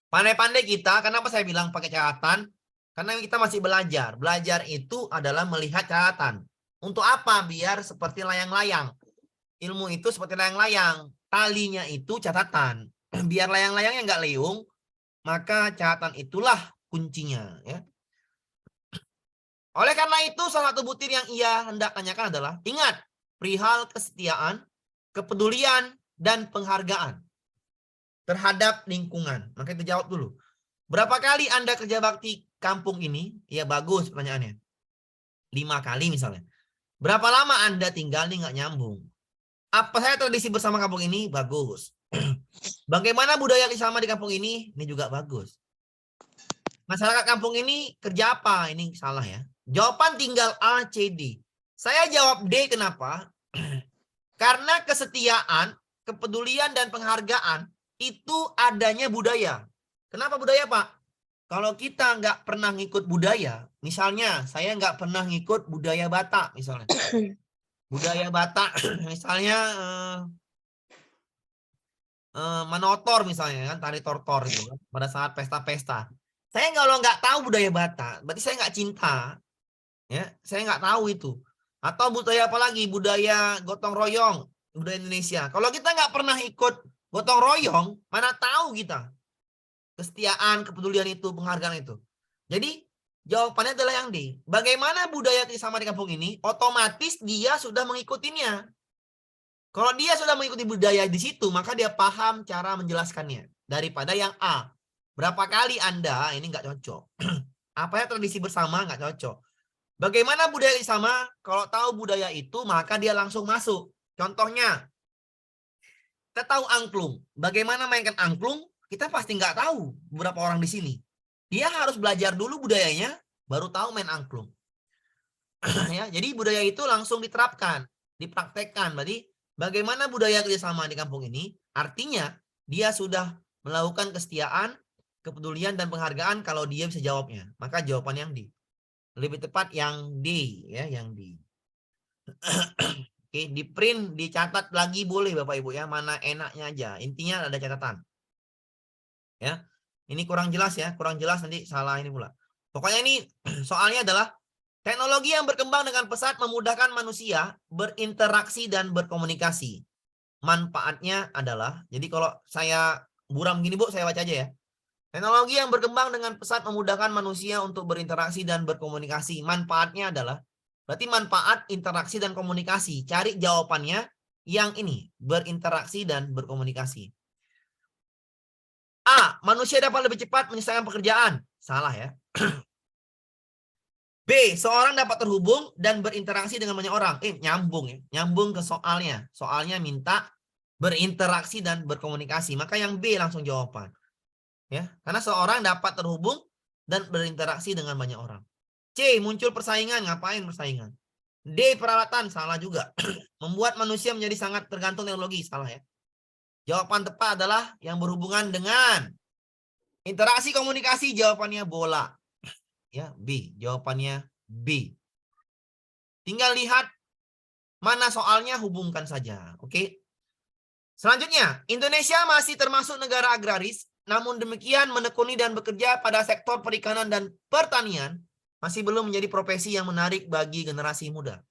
Pandai-pandai kita, kenapa saya bilang pakai catatan? Karena kita masih belajar. Belajar itu adalah melihat catatan. Untuk apa? Biar seperti layang-layang. Ilmu itu seperti layang-layang. Talinya itu catatan. Biar layang-layangnya nggak liung, maka catatan itulah kuncinya. Ya. Oleh karena itu, salah satu butir yang ia hendak tanyakan adalah, ingat, perihal kesetiaan, kepedulian, dan penghargaan terhadap lingkungan. Maka kita jawab dulu. Berapa kali Anda kerja bakti kampung ini? Ya bagus pertanyaannya. 5 kali misalnya. Berapa lama Anda tinggal nih nggak nyambung? Apa saya tradisi bersama kampung ini? Bagus. Bagaimana budaya bersama di kampung ini? Ini juga bagus. Masyarakat kampung ini kerja apa? Ini salah ya. Jawaban tinggal A, C, D. Saya jawab D, kenapa? Karena kesetiaan, kepedulian, dan penghargaan itu adanya budaya. Kenapa budaya Pak? Kalau kita nggak pernah ngikut budaya, misalnya saya nggak pernah ngikut budaya Batak misalnya. Budaya Batak misalnya manotor misalnya kan, tari tortor itu kan, pada saat pesta-pesta. Saya kalau nggak tahu budaya Batak, berarti saya nggak cinta. Ya, saya nggak tahu itu. Atau budaya apa lagi? Budaya gotong royong, budaya Indonesia. Kalau kita nggak pernah ikut gotong royong, mana tahu kita kesetiaan, kepedulian itu, penghargaan itu. Jadi jawabannya adalah yang D. Bagaimana budaya kerjasama di kampung ini? Otomatis dia sudah mengikutinya. Kalau dia sudah mengikuti budaya di situ, maka dia paham cara menjelaskannya. Daripada yang A. Berapa kali Anda, ini nggak cocok. Apa ya tradisi bersama, nggak cocok. Bagaimana budaya kerjasama? Kalau tahu budaya itu, maka dia langsung masuk. Contohnya, kita tahu angklung. Bagaimana mainkan angklung? Kita pasti nggak tahu beberapa orang di sini. Dia harus belajar dulu budayanya, baru tahu main angklung. Ya, jadi budaya itu langsung diterapkan. dipraktekkan. Berarti bagaimana budaya kerjasama di kampung ini? Artinya dia sudah melakukan kesetiaan, kepedulian, dan penghargaan kalau dia bisa jawabnya. Maka jawaban yang D. Lebih tepat yang D, ya, yang D. Oke, di print, dicatat lagi boleh Bapak Ibu ya, mana enaknya aja. Intinya ada catatan. Ya. Ini kurang jelas ya, kurang jelas nanti salah ini pula. Pokoknya ini soalnya adalah teknologi yang berkembang dengan pesat memudahkan manusia berinteraksi dan berkomunikasi. Manfaatnya adalah, jadi kalau saya buram gini Bu, saya baca aja ya. Teknologi yang berkembang dengan pesat memudahkan manusia untuk berinteraksi dan berkomunikasi. Manfaatnya adalah, berarti manfaat interaksi dan komunikasi. Cari jawabannya yang ini, berinteraksi dan berkomunikasi. A, manusia dapat lebih cepat menyelesaikan pekerjaan. Salah ya. B, seorang dapat terhubung dan berinteraksi dengan banyak orang. Nyambung ya. Nyambung ke soalnya. Soalnya minta berinteraksi dan berkomunikasi. Maka yang B langsung jawaban. Ya, karena seorang dapat terhubung dan berinteraksi dengan banyak orang. C, muncul persaingan. Ngapain persaingan? D, peralatan. Salah juga. Membuat manusia menjadi sangat tergantung teknologi. Salah ya. Jawaban tepat adalah yang berhubungan dengan interaksi komunikasi. Jawabannya bola. Ya, B. Jawabannya B. Tinggal lihat mana soalnya, hubungkan saja. Oke. Selanjutnya, Indonesia masih termasuk negara agraris. Namun demikian menekuni dan bekerja pada sektor perikanan dan pertanian masih belum menjadi profesi yang menarik bagi generasi muda.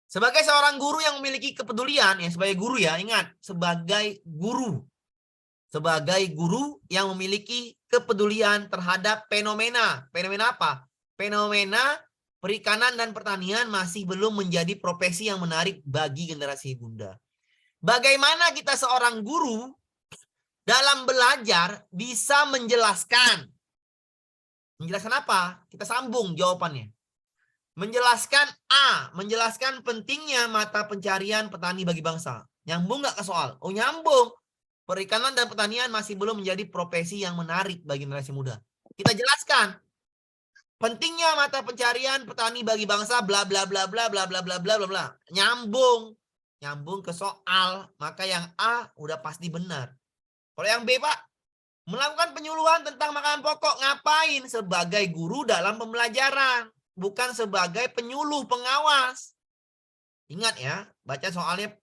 Sebagai seorang guru yang memiliki kepedulian, ya sebagai guru ya, ingat, sebagai guru yang memiliki kepedulian terhadap fenomena. Fenomena apa? Fenomena perikanan dan pertanian masih belum menjadi profesi yang menarik bagi generasi muda. Bagaimana kita seorang guru dalam belajar bisa menjelaskan? Menjelaskan apa? Kita sambung jawabannya. Menjelaskan A, menjelaskan pentingnya mata pencarian petani bagi bangsa. Nyambung nggak ke soal? Oh, nyambung. Perikanan dan pertanian masih belum menjadi profesi yang menarik bagi generasi muda. Kita jelaskan pentingnya mata pencarian petani bagi bangsa, bla bla bla bla bla bla bla bla bla bla. Nyambung. Nyambung ke soal. Maka yang A udah pasti benar. Kalau yang B, Pak, melakukan penyuluhan tentang makanan pokok. Ngapain? Sebagai guru dalam pembelajaran. Bukan sebagai penyuluh pengawas. Ingat ya, baca soalnya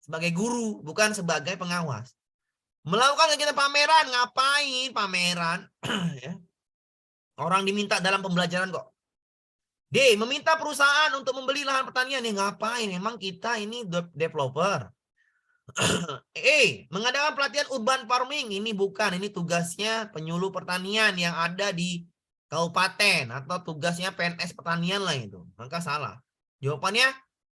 sebagai guru, bukan sebagai pengawas. Melakukan kegiatan pameran. Ngapain pameran? Ya. Orang diminta dalam pembelajaran kok. D, meminta perusahaan untuk membeli lahan pertanian. Ngapain? Emang kita ini developer. Mengadakan pelatihan urban farming. Ini bukan, ini tugasnya penyuluh pertanian yang ada di kabupaten atau tugasnya PNS pertanian lah itu. Maka salah. Jawabannya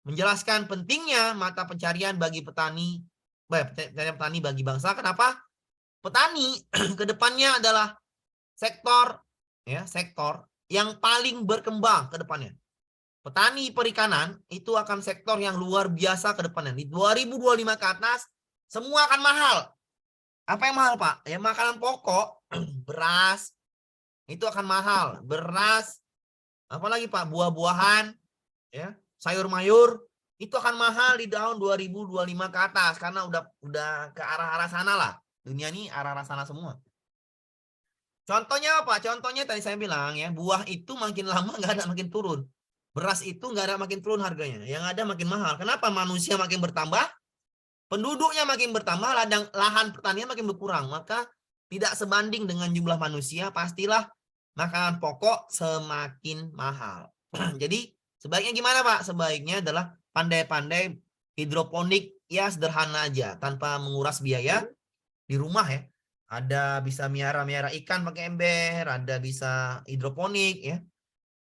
menjelaskan pentingnya mata pencarian bagi petani, petani bagi bangsa. Kenapa? Petani kedepannya adalah sektor yang paling berkembang ke depannya. Petani perikanan itu akan sektor yang luar biasa ke depannya. Di 2025 ke atas semua akan mahal. Apa yang mahal, Pak? Ya makanan pokok, beras itu akan mahal. Beras, apalagi Pak, buah-buahan, ya, sayur mayur itu akan mahal di tahun 2025 ke atas karena udah ke arah-arah sana lah. Dunia ini arah-arah sana semua. Contohnya apa? Contohnya tadi saya bilang ya, buah itu makin lama nggak ada makin turun. Beras itu nggak ada makin turun harganya. Yang ada makin mahal. Kenapa? Manusia makin bertambah, penduduknya makin bertambah, lahan pertanian makin berkurang. Maka tidak sebanding dengan jumlah manusia, pastilah makanan pokok semakin mahal. Jadi sebaiknya gimana Pak? Sebaiknya adalah pandai-pandai hidroponik, ya sederhana aja, tanpa menguras biaya di rumah ya. Ada bisa miara ikan pakai ember, ada bisa hidroponik ya.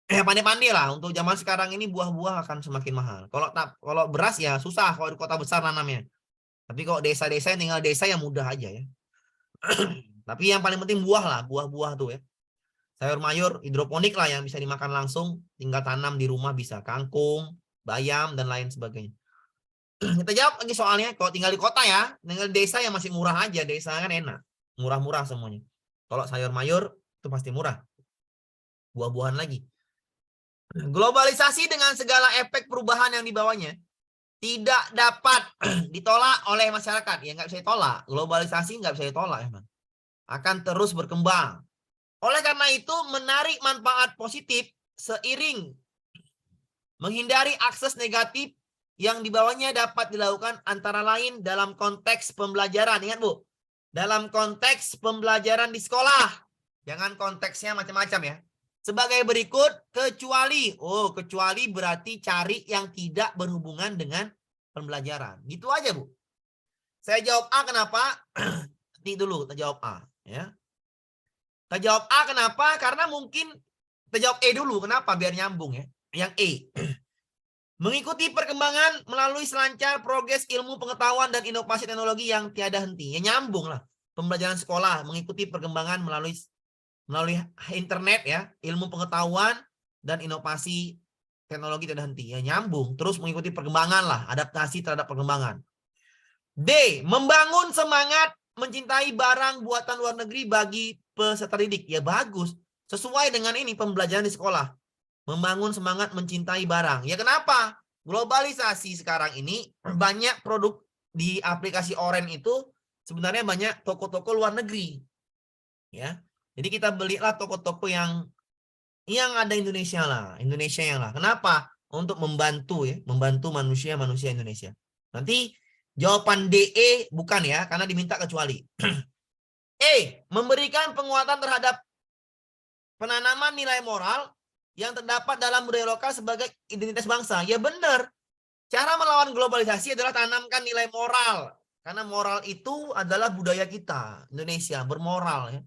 Pandai-pandai lah, untuk zaman sekarang ini buah-buah akan semakin mahal. Kalau beras ya susah kalau di kota besar nanamnya. Tapi kalau desa-desa yang tinggal desa ya mudah aja ya. Tapi yang paling penting buah lah, buah-buah tuh ya. Sayur mayur hidroponik lah yang bisa dimakan langsung, tinggal tanam di rumah bisa kangkung, bayam dan lain sebagainya. Kita jawab lagi soalnya, kalau tinggal di kota ya, tinggal di desa yang masih murah aja, desa kan enak, murah-murah semuanya. Kalau sayur mayur itu pasti murah. Buah-buahan lagi. Globalisasi dengan segala efek perubahan yang dibawanya tidak dapat ditolak oleh masyarakat. Ya nggak bisa ditolak. Globalisasi nggak bisa ditolak emang. Akan terus berkembang. Oleh karena itu menarik manfaat positif seiring menghindari akses negatif yang dibawanya dapat dilakukan antara lain dalam konteks pembelajaran. Ingat Bu, dalam konteks pembelajaran di sekolah. Jangan konteksnya macam-macam ya. Sebagai berikut, kecuali. Oh, kecuali berarti cari yang tidak berhubungan dengan pembelajaran. Gitu aja Bu. Saya jawab A kenapa? Nanti dulu kita jawab A. Ya. Kita jawab A kenapa? Karena mungkin kita jawab E dulu. Kenapa? Biar nyambung ya. Yang E. Mengikuti perkembangan melalui selancar progres ilmu pengetahuan dan inovasi teknologi yang tiada henti. Ya nyambung lah. Pembelajaran sekolah mengikuti perkembangan melalui internet ya, ilmu pengetahuan dan inovasi teknologi tiada henti. Ya nyambung. Terus mengikuti perkembangan lah, adaptasi terhadap perkembangan. D. Membangun semangat mencintai barang buatan luar negeri bagi peserta didik. Ya bagus. Sesuai dengan ini pembelajaran di sekolah. Membangun semangat mencintai barang. Ya kenapa? Globalisasi sekarang ini banyak produk di aplikasi Orange itu sebenarnya banyak toko-toko luar negeri. Ya. Jadi kita belilah toko-toko yang ada Indonesia lah, Indonesia yang lah. Kenapa? Untuk membantu ya, membantu manusia-manusia Indonesia. Nanti jawaban DE bukan ya, karena diminta kecuali. E, memberikan penguatan terhadap penanaman nilai moral yang terdapat dalam budaya lokal sebagai identitas bangsa. Ya benar. Cara melawan globalisasi adalah tanamkan nilai moral. Karena moral itu adalah budaya kita, Indonesia, bermoral. Ya.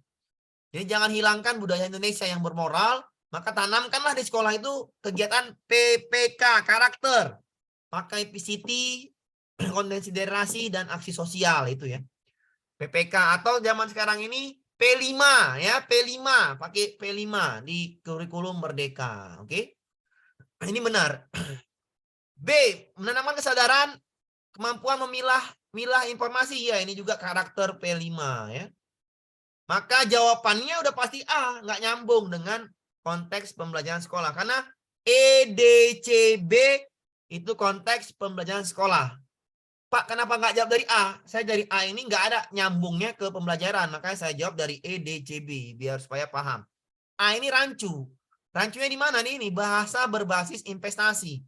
Jadi jangan hilangkan budaya Indonesia yang bermoral, maka tanamkanlah di sekolah itu kegiatan PPK, karakter. Pakai PCT, konsiderasi, dan aksi sosial itu ya. PPK atau zaman sekarang ini P5 ya, P5, pakai P5 di kurikulum Merdeka, oke? Ini benar. B, menanamkan kesadaran kemampuan memilah informasi ya, ini juga karakter P5 ya. Maka jawabannya udah pasti A, nggak nyambung dengan konteks pembelajaran sekolah karena EDCB itu konteks pembelajaran sekolah. Pak, kenapa nggak jawab dari A? Saya dari A ini nggak ada nyambungnya ke pembelajaran, makanya saya jawab dari EDCB biar supaya paham. A ini rancu. Rancunya di mana nih? Ini bahasa berbasis investasi.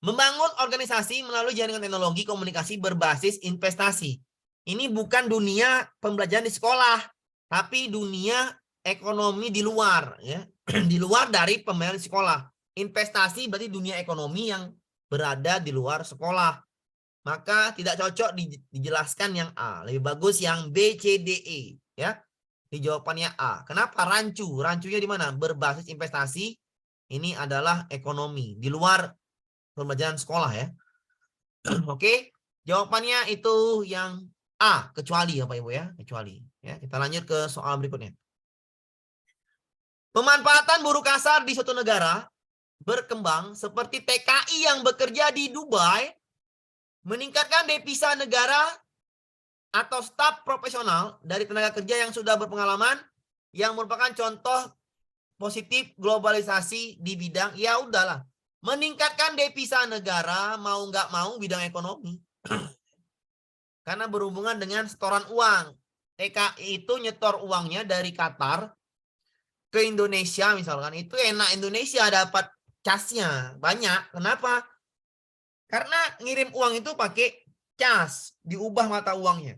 Membangun organisasi melalui jaringan teknologi komunikasi berbasis investasi. Ini bukan dunia pembelajaran di sekolah, tapi dunia ekonomi di luar, ya, di luar dari pembelajaran di sekolah. Investasi berarti dunia ekonomi yang berada di luar sekolah. Maka tidak cocok dijelaskan yang A. Lebih bagus yang B, C, D, E. Ya. Di jawabannya A. Kenapa? Rancu. Rancunya di mana? Berbasis investasi. Ini adalah ekonomi. Di luar pembelajaran sekolah ya. Oke. Jawabannya itu yang A. Kecuali ya Pak Ibu ya. Kecuali. Ya. Kita lanjut ke soal berikutnya. Pemanfaatan buruh kasar di suatu negara berkembang seperti TKI yang bekerja di Dubai meningkatkan devisa negara atau staf profesional dari tenaga kerja yang sudah berpengalaman yang merupakan contoh positif globalisasi di bidang ya udahlah meningkatkan devisa negara mau nggak mau bidang ekonomi karena berhubungan dengan setoran uang. TKI itu nyetor uangnya dari Qatar ke Indonesia misalkan itu enak Indonesia dapat casnya banyak. Kenapa? Karena ngirim uang itu pakai cas, diubah mata uangnya.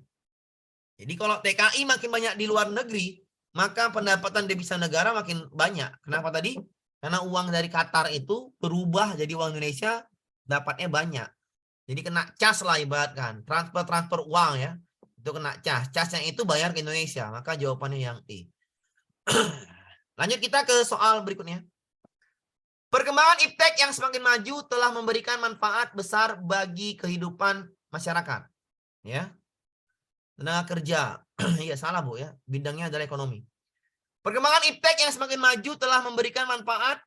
Jadi kalau TKI makin banyak di luar negeri, maka pendapatan devisa negara makin banyak. Kenapa tadi? Karena uang dari Qatar itu berubah jadi uang Indonesia, dapatnya banyak. Jadi kena cas lah ibaratkan. Transfer uang ya. Itu kena cas. Cas yang itu bayar ke Indonesia. Maka jawabannya yang E. Lanjut kita ke soal berikutnya. Perkembangan iptek yang semakin maju telah memberikan manfaat besar bagi kehidupan masyarakat. Ya. Tenaga kerja. Iya salah Bu ya. Bidangnya adalah ekonomi. Perkembangan iptek yang semakin maju telah memberikan manfaat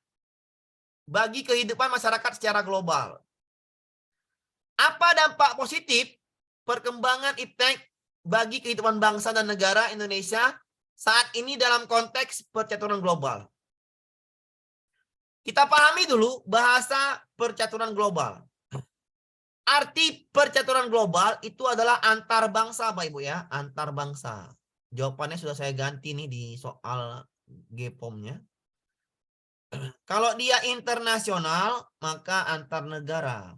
bagi kehidupan masyarakat secara global. Apa dampak positif perkembangan iptek bagi kehidupan bangsa dan negara Indonesia saat ini dalam konteks percaturan global? Kita pahami dulu bahasa percaturan global. Arti percaturan global itu adalah antar bangsa, Pak Ibu ya, antar bangsa. Jawabannya sudah saya ganti nih di soal GPOM-nya. Kalau dia internasional, maka antar negara.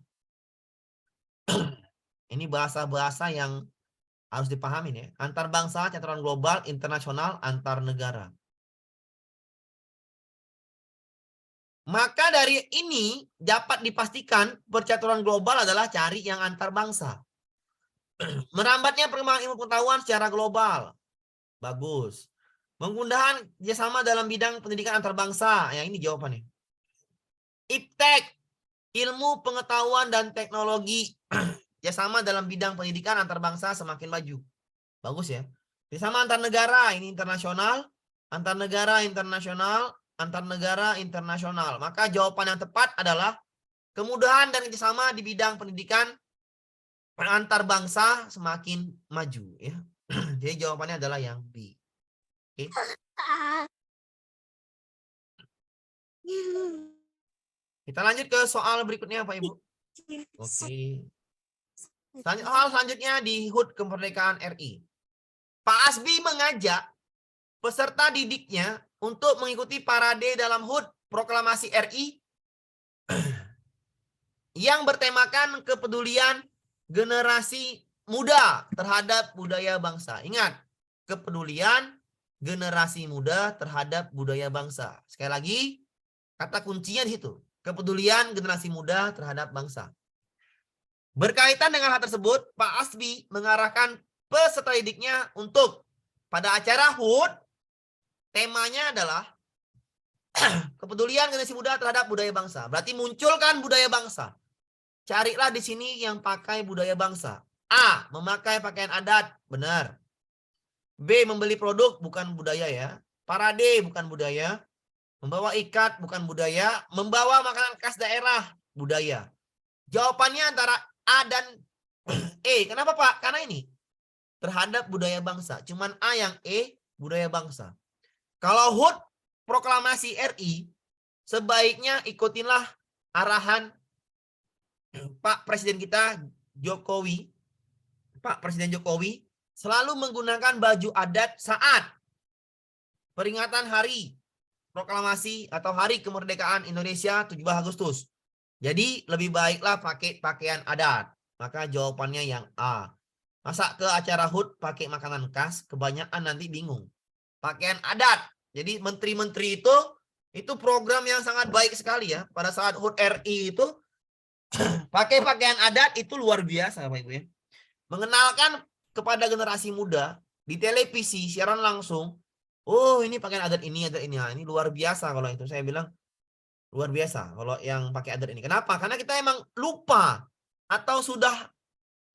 Ini bahasa-bahasa yang harus dipahami ya. Antar bangsa, caturan global, internasional, antar negara. Maka dari ini dapat dipastikan percaturan global adalah cari yang antar bangsa. Merambatnya perkembangan ilmu pengetahuan secara global. Bagus. Menggunakan kerjasama dalam bidang pendidikan antar bangsa. Ya, ini jawabannya. Iptek, ilmu pengetahuan dan teknologi. Kerjasama dalam bidang pendidikan antar bangsa semakin maju. Bagus ya. Kerjasama antar negara, ini internasional. Antar negara internasional. Antar negara internasional. Maka jawaban yang tepat adalah kemudahan dan kerjasama di bidang pendidikan antar bangsa semakin maju ya. Jadi jawabannya adalah yang B. Oke. Kita lanjut ke soal berikutnya Pak Ibu. Oke. Soal selanjutnya di HUT Kemerdekaan RI. Pak Asbi mengajak peserta didiknya untuk mengikuti parade dalam HUT Proklamasi RI yang bertemakan kepedulian generasi muda terhadap budaya bangsa. Ingat, kepedulian generasi muda terhadap budaya bangsa. Sekali lagi, kata kuncinya di situ. Kepedulian generasi muda terhadap bangsa. Berkaitan dengan hal tersebut, Pak Asbi mengarahkan peserta didiknya untuk pada acara HUT, temanya adalah kepedulian generasi muda terhadap budaya bangsa. Berarti munculkan budaya bangsa. Carilah di sini yang pakai budaya bangsa. A, memakai pakaian adat, benar. B, membeli produk, bukan budaya ya. Parade, bukan budaya. Membawa ikat, bukan budaya. Membawa makanan khas daerah, budaya. Jawabannya antara A dan E. Kenapa Pak? Karena ini terhadap budaya bangsa. Cuman A yang E, budaya bangsa. Kalau HUT Proklamasi RI, sebaiknya ikutinlah arahan Pak Presiden kita Jokowi. Pak Presiden Jokowi selalu menggunakan baju adat saat peringatan hari proklamasi atau hari kemerdekaan Indonesia 17 Agustus. Jadi lebih baiklah pakai pakaian adat. Maka jawabannya yang A. Masa ke acara HUT pakai makanan khas, kebanyakan nanti bingung. Pakaian adat. Jadi menteri-menteri itu program yang sangat baik sekali ya. Pada saat HUT RI itu pakai pakaian adat itu luar biasa Bapak Ibu ya. Mengenalkan kepada generasi muda di televisi siaran langsung. Oh, ini pakaian adat ini, adat ini. Nah, ini luar biasa kalau itu saya bilang luar biasa kalau yang pakai adat ini. Kenapa? Karena kita emang lupa atau sudah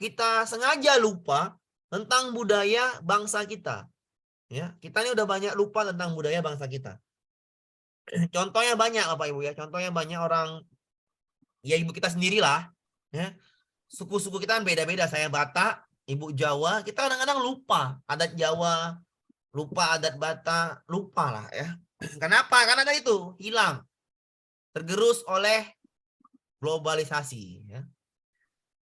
kita sengaja lupa tentang budaya bangsa kita. Ya, kita ini udah banyak lupa tentang budaya bangsa kita. Contohnya banyak Bapak Ibu ya. Contohnya banyak orang ya ibu kita sendirilah ya. Suku-suku kita kan beda-beda. Saya Batak, ibu Jawa, kita kadang-kadang lupa adat Jawa, lupa adat Batak, lupa lah ya. Kenapa? Karena tadi itu hilang. Tergerus oleh globalisasi ya.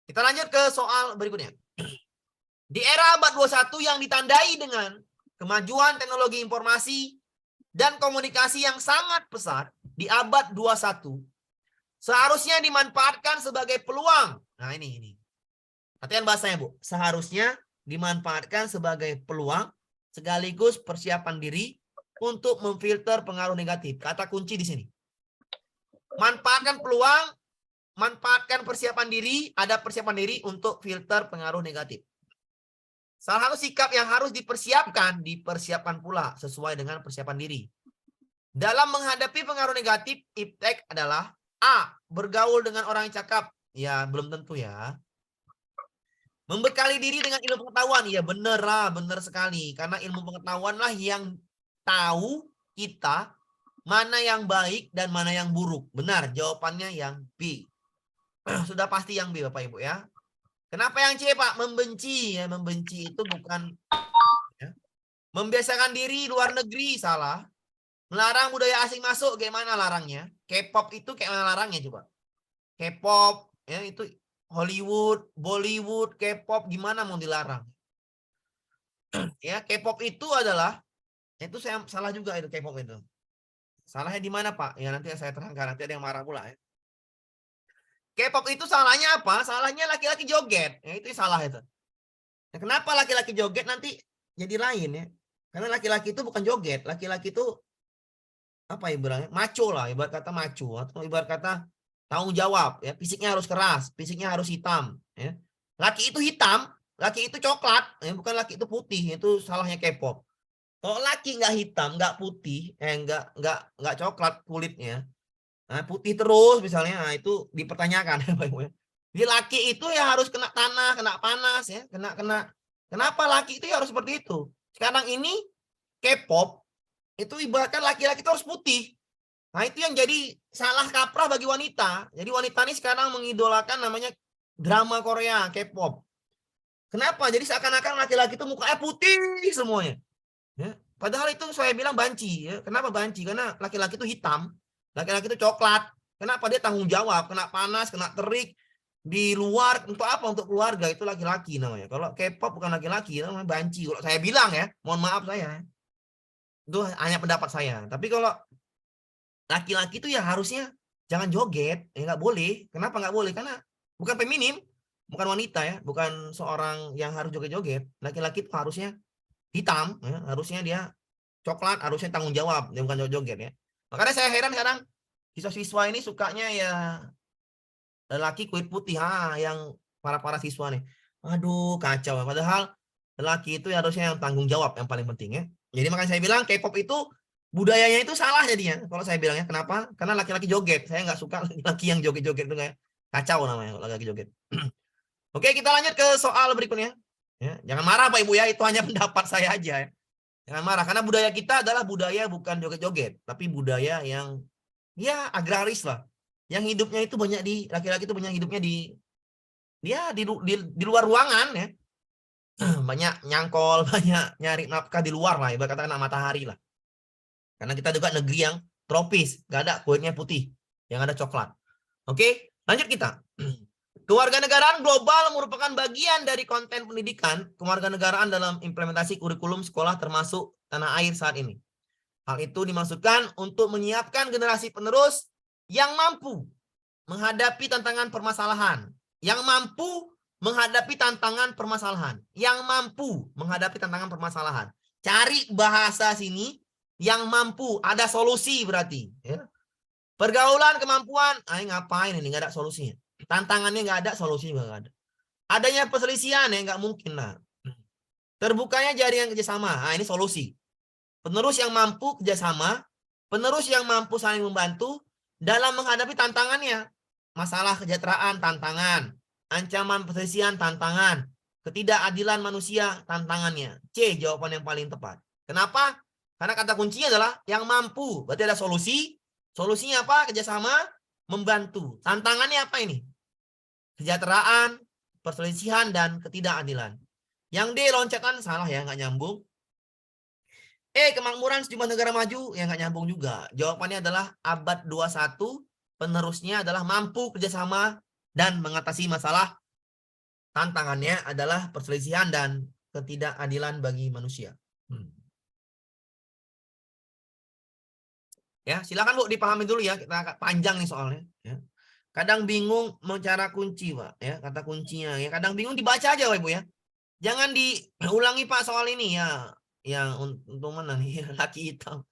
Kita lanjut ke soal berikutnya. Di era abad 21 yang ditandai dengan kemajuan teknologi informasi dan komunikasi yang sangat pesat di abad 21 seharusnya dimanfaatkan sebagai peluang. Nah, ini. Latihan bahasanya, Bu. Seharusnya dimanfaatkan sebagai peluang sekaligus persiapan diri untuk memfilter pengaruh negatif. Kata kunci di sini. Manfaatkan peluang, manfaatkan persiapan diri, ada persiapan diri untuk filter pengaruh negatif. Salah satu sikap yang harus dipersiapkan pula sesuai dengan persiapan diri. Dalam menghadapi pengaruh negatif, iptek adalah A. Bergaul dengan orang yang cakap. Ya, belum tentu ya. Membekali diri dengan ilmu pengetahuan. Ya, bener lah, bener sekali. Karena ilmu pengetahuan lah yang tahu kita mana yang baik dan mana yang buruk. Benar, jawabannya yang B. Sudah pasti yang B, Bapak Ibu ya. Kenapa yang C, Pak? Membenci. Ya, membenci itu bukan. Ya. Membiasakan diri luar negeri, salah. Melarang budaya asing masuk, gimana larangnya? K-pop itu kayak mana larangnya coba? K-pop, ya itu Hollywood, Bollywood, K-pop, gimana mau dilarang? Ya, K-pop itu adalah, itu saya salah juga itu K-pop itu. Salahnya di mana Pak? Ya nanti saya terangkan, nanti ada yang marah pula ya. K-pop itu salahnya apa? Salahnya laki-laki joget. Ya, itu salah itu. Nah, kenapa laki-laki joget nanti jadi lain ya? Karena laki-laki itu bukan joget. Laki-laki itu apa ibaratnya? Maco lah, ibarat kata maco atau ibarat kata tanggung jawab ya. Fisiknya harus keras, fisiknya harus hitam ya. Laki itu hitam, laki itu coklat, ya, bukan laki itu putih. Itu salahnya K-pop. Kalau laki nggak hitam, nggak putih, nggak coklat kulitnya, nah, putih terus misalnya, nah, itu dipertanyakan. Jadi laki itu ya harus kena tanah, kena panas ya, kenapa laki itu ya harus seperti itu. Sekarang ini K-pop itu ibaratkan laki-laki itu harus putih. Nah, itu yang jadi salah kaprah bagi wanita. Jadi wanita ini sekarang mengidolakan namanya drama Korea, K-pop. Kenapa? Jadi seakan-akan laki-laki itu mukanya putih semuanya. Ya. Padahal itu saya bilang banci. Ya. Kenapa banci? Karena laki-laki itu hitam. Laki-laki itu coklat. Kenapa? Dia tanggung jawab. Kena panas, kena terik. Di luar. Untuk apa? Untuk keluarga. Itu laki-laki namanya. Kalau K-pop bukan laki-laki. Namanya banci. Kalau saya bilang ya. Mohon maaf saya. Itu hanya pendapat saya. Tapi kalau laki-laki itu ya harusnya jangan joget. Ya nggak boleh. Kenapa nggak boleh? Karena bukan feminim. Bukan wanita ya. Bukan seorang yang harus joget-joget. Laki-laki itu harusnya hitam. Ya. Harusnya dia coklat, harusnya tanggung jawab. Dia bukan joget-joget ya. Makanya saya heran sekarang siswa-siswa ini sukanya ya lelaki kulit putih. Yang para siswa nih. Aduh, kacau. Padahal lelaki itu harusnya yang tanggung jawab yang paling penting ya. Jadi makanya saya bilang K-pop itu budayanya itu salah jadinya. Kalau saya bilangnya kenapa? Karena laki-laki joget. Saya nggak suka laki-laki yang joget-joget itu kayak kacau namanya laki-laki joget. Oke, kita lanjut ke soal berikutnya. Ya, jangan marah Pak Ibu ya, itu hanya pendapat saya aja ya. Jangan marah karena budaya kita adalah budaya bukan joget-joget, tapi budaya yang ya agraris lah. Yang hidupnya itu banyak di laki-laki itu banyak hidupnya di ya di luar ruangan ya. Banyak nyangkol, banyak nyari nafkah di luar lah, ibarat kata kena matahari lah. Karena kita juga negeri yang tropis, nggak ada kulitnya putih, yang ada coklat. Oke, lanjut kita. Kewarganegaraan global merupakan bagian dari konten pendidikan kewarganegaraan dalam implementasi kurikulum sekolah termasuk tanah air saat ini. Hal itu dimaksudkan untuk menyiapkan generasi penerus yang mampu menghadapi tantangan permasalahan, yang mampu menghadapi tantangan permasalahan, yang mampu menghadapi tantangan permasalahan. Cari bahasa sini yang mampu, ada solusi berarti. Ya. Pergaulan, kemampuan, ngapain ini nggak ada solusinya. Tantangannya nggak ada, solusinya juga nggak ada. Adanya perselisihan ya nggak mungkin lah. Terbukanya jaringan kerjasama, ini solusi. Penerus yang mampu kerjasama, penerus yang mampu saling membantu dalam menghadapi tantangannya. Masalah kesejahteraan, tantangan. Ancaman perselisihan, tantangan. Ketidakadilan manusia, tantangannya. C, jawaban yang paling tepat. Kenapa? Karena kata kuncinya adalah yang mampu. Berarti ada solusi. Solusinya apa? Kerjasama, membantu. Tantangannya apa ini? Kesejahteraan, perselisihan, dan ketidakadilan. Yang D, loncatan, salah ya, nggak nyambung. Kemakmuran sejumlah negara maju, yang nggak nyambung juga. Jawabannya adalah abad 21, penerusnya adalah mampu kerjasama dan mengatasi masalah. Tantangannya adalah perselisihan dan ketidakadilan bagi manusia. Ya, silakan Bu dipahami dulu ya, kita panjang nih soalnya. Ya. Kadang bingung cara kunci, Pak. Ya, kata kuncinya. Ya, kadang bingung dibaca aja, Ibu ya. Jangan diulangi Pak soal ini ya. Yang untuk mana nih? Laki hitam.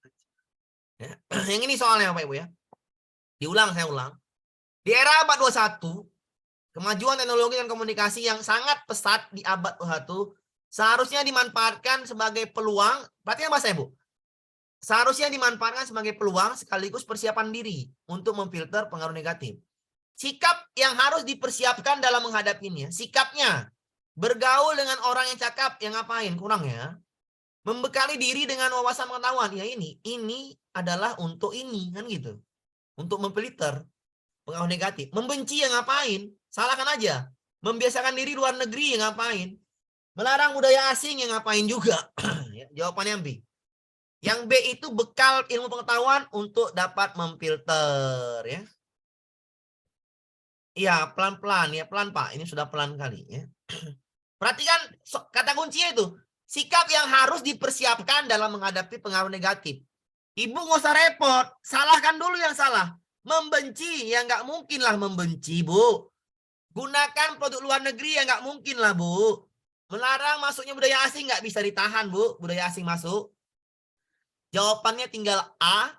Ya. Yang ini soalnya Pak Ibu ya. Diulang, saya ulang. Di era abad 21, kemajuan teknologi dan komunikasi yang sangat pesat di abad 21 seharusnya dimanfaatkan sebagai peluang. Perhatikan bahasa Ibu. Seharusnya dimanfaatkan sebagai peluang sekaligus persiapan diri untuk memfilter pengaruh negatif. Sikap yang harus dipersiapkan dalam menghadapinya. Sikapnya. Bergaul dengan orang yang cakap, yang ngapain? Kurang ya. Membekali diri dengan wawasan pengetahuan. Ya ini adalah untuk ini. Kan gitu. Untuk memfilter pengaruh negatif. Membenci yang ngapain? Salahkan aja. Membiasakan diri luar negeri yang ngapain? Melarang budaya asing yang ngapain juga? Jawabannya B. Yang B itu bekal ilmu pengetahuan untuk dapat memfilter ya. Iya, pelan-pelan ya, pelan Pak. Ini sudah pelan kali ya. Perhatikan kata kuncinya itu. Sikap yang harus dipersiapkan dalam menghadapi pengaruh negatif. Ibu nggak usah repot. Salahkan dulu yang salah. Membenci, ya nggak mungkin lah membenci, Bu. Gunakan produk luar negeri, ya nggak mungkin lah, Bu. Melarang masuknya budaya asing nggak bisa ditahan, Bu. Budaya asing masuk. Jawabannya tinggal A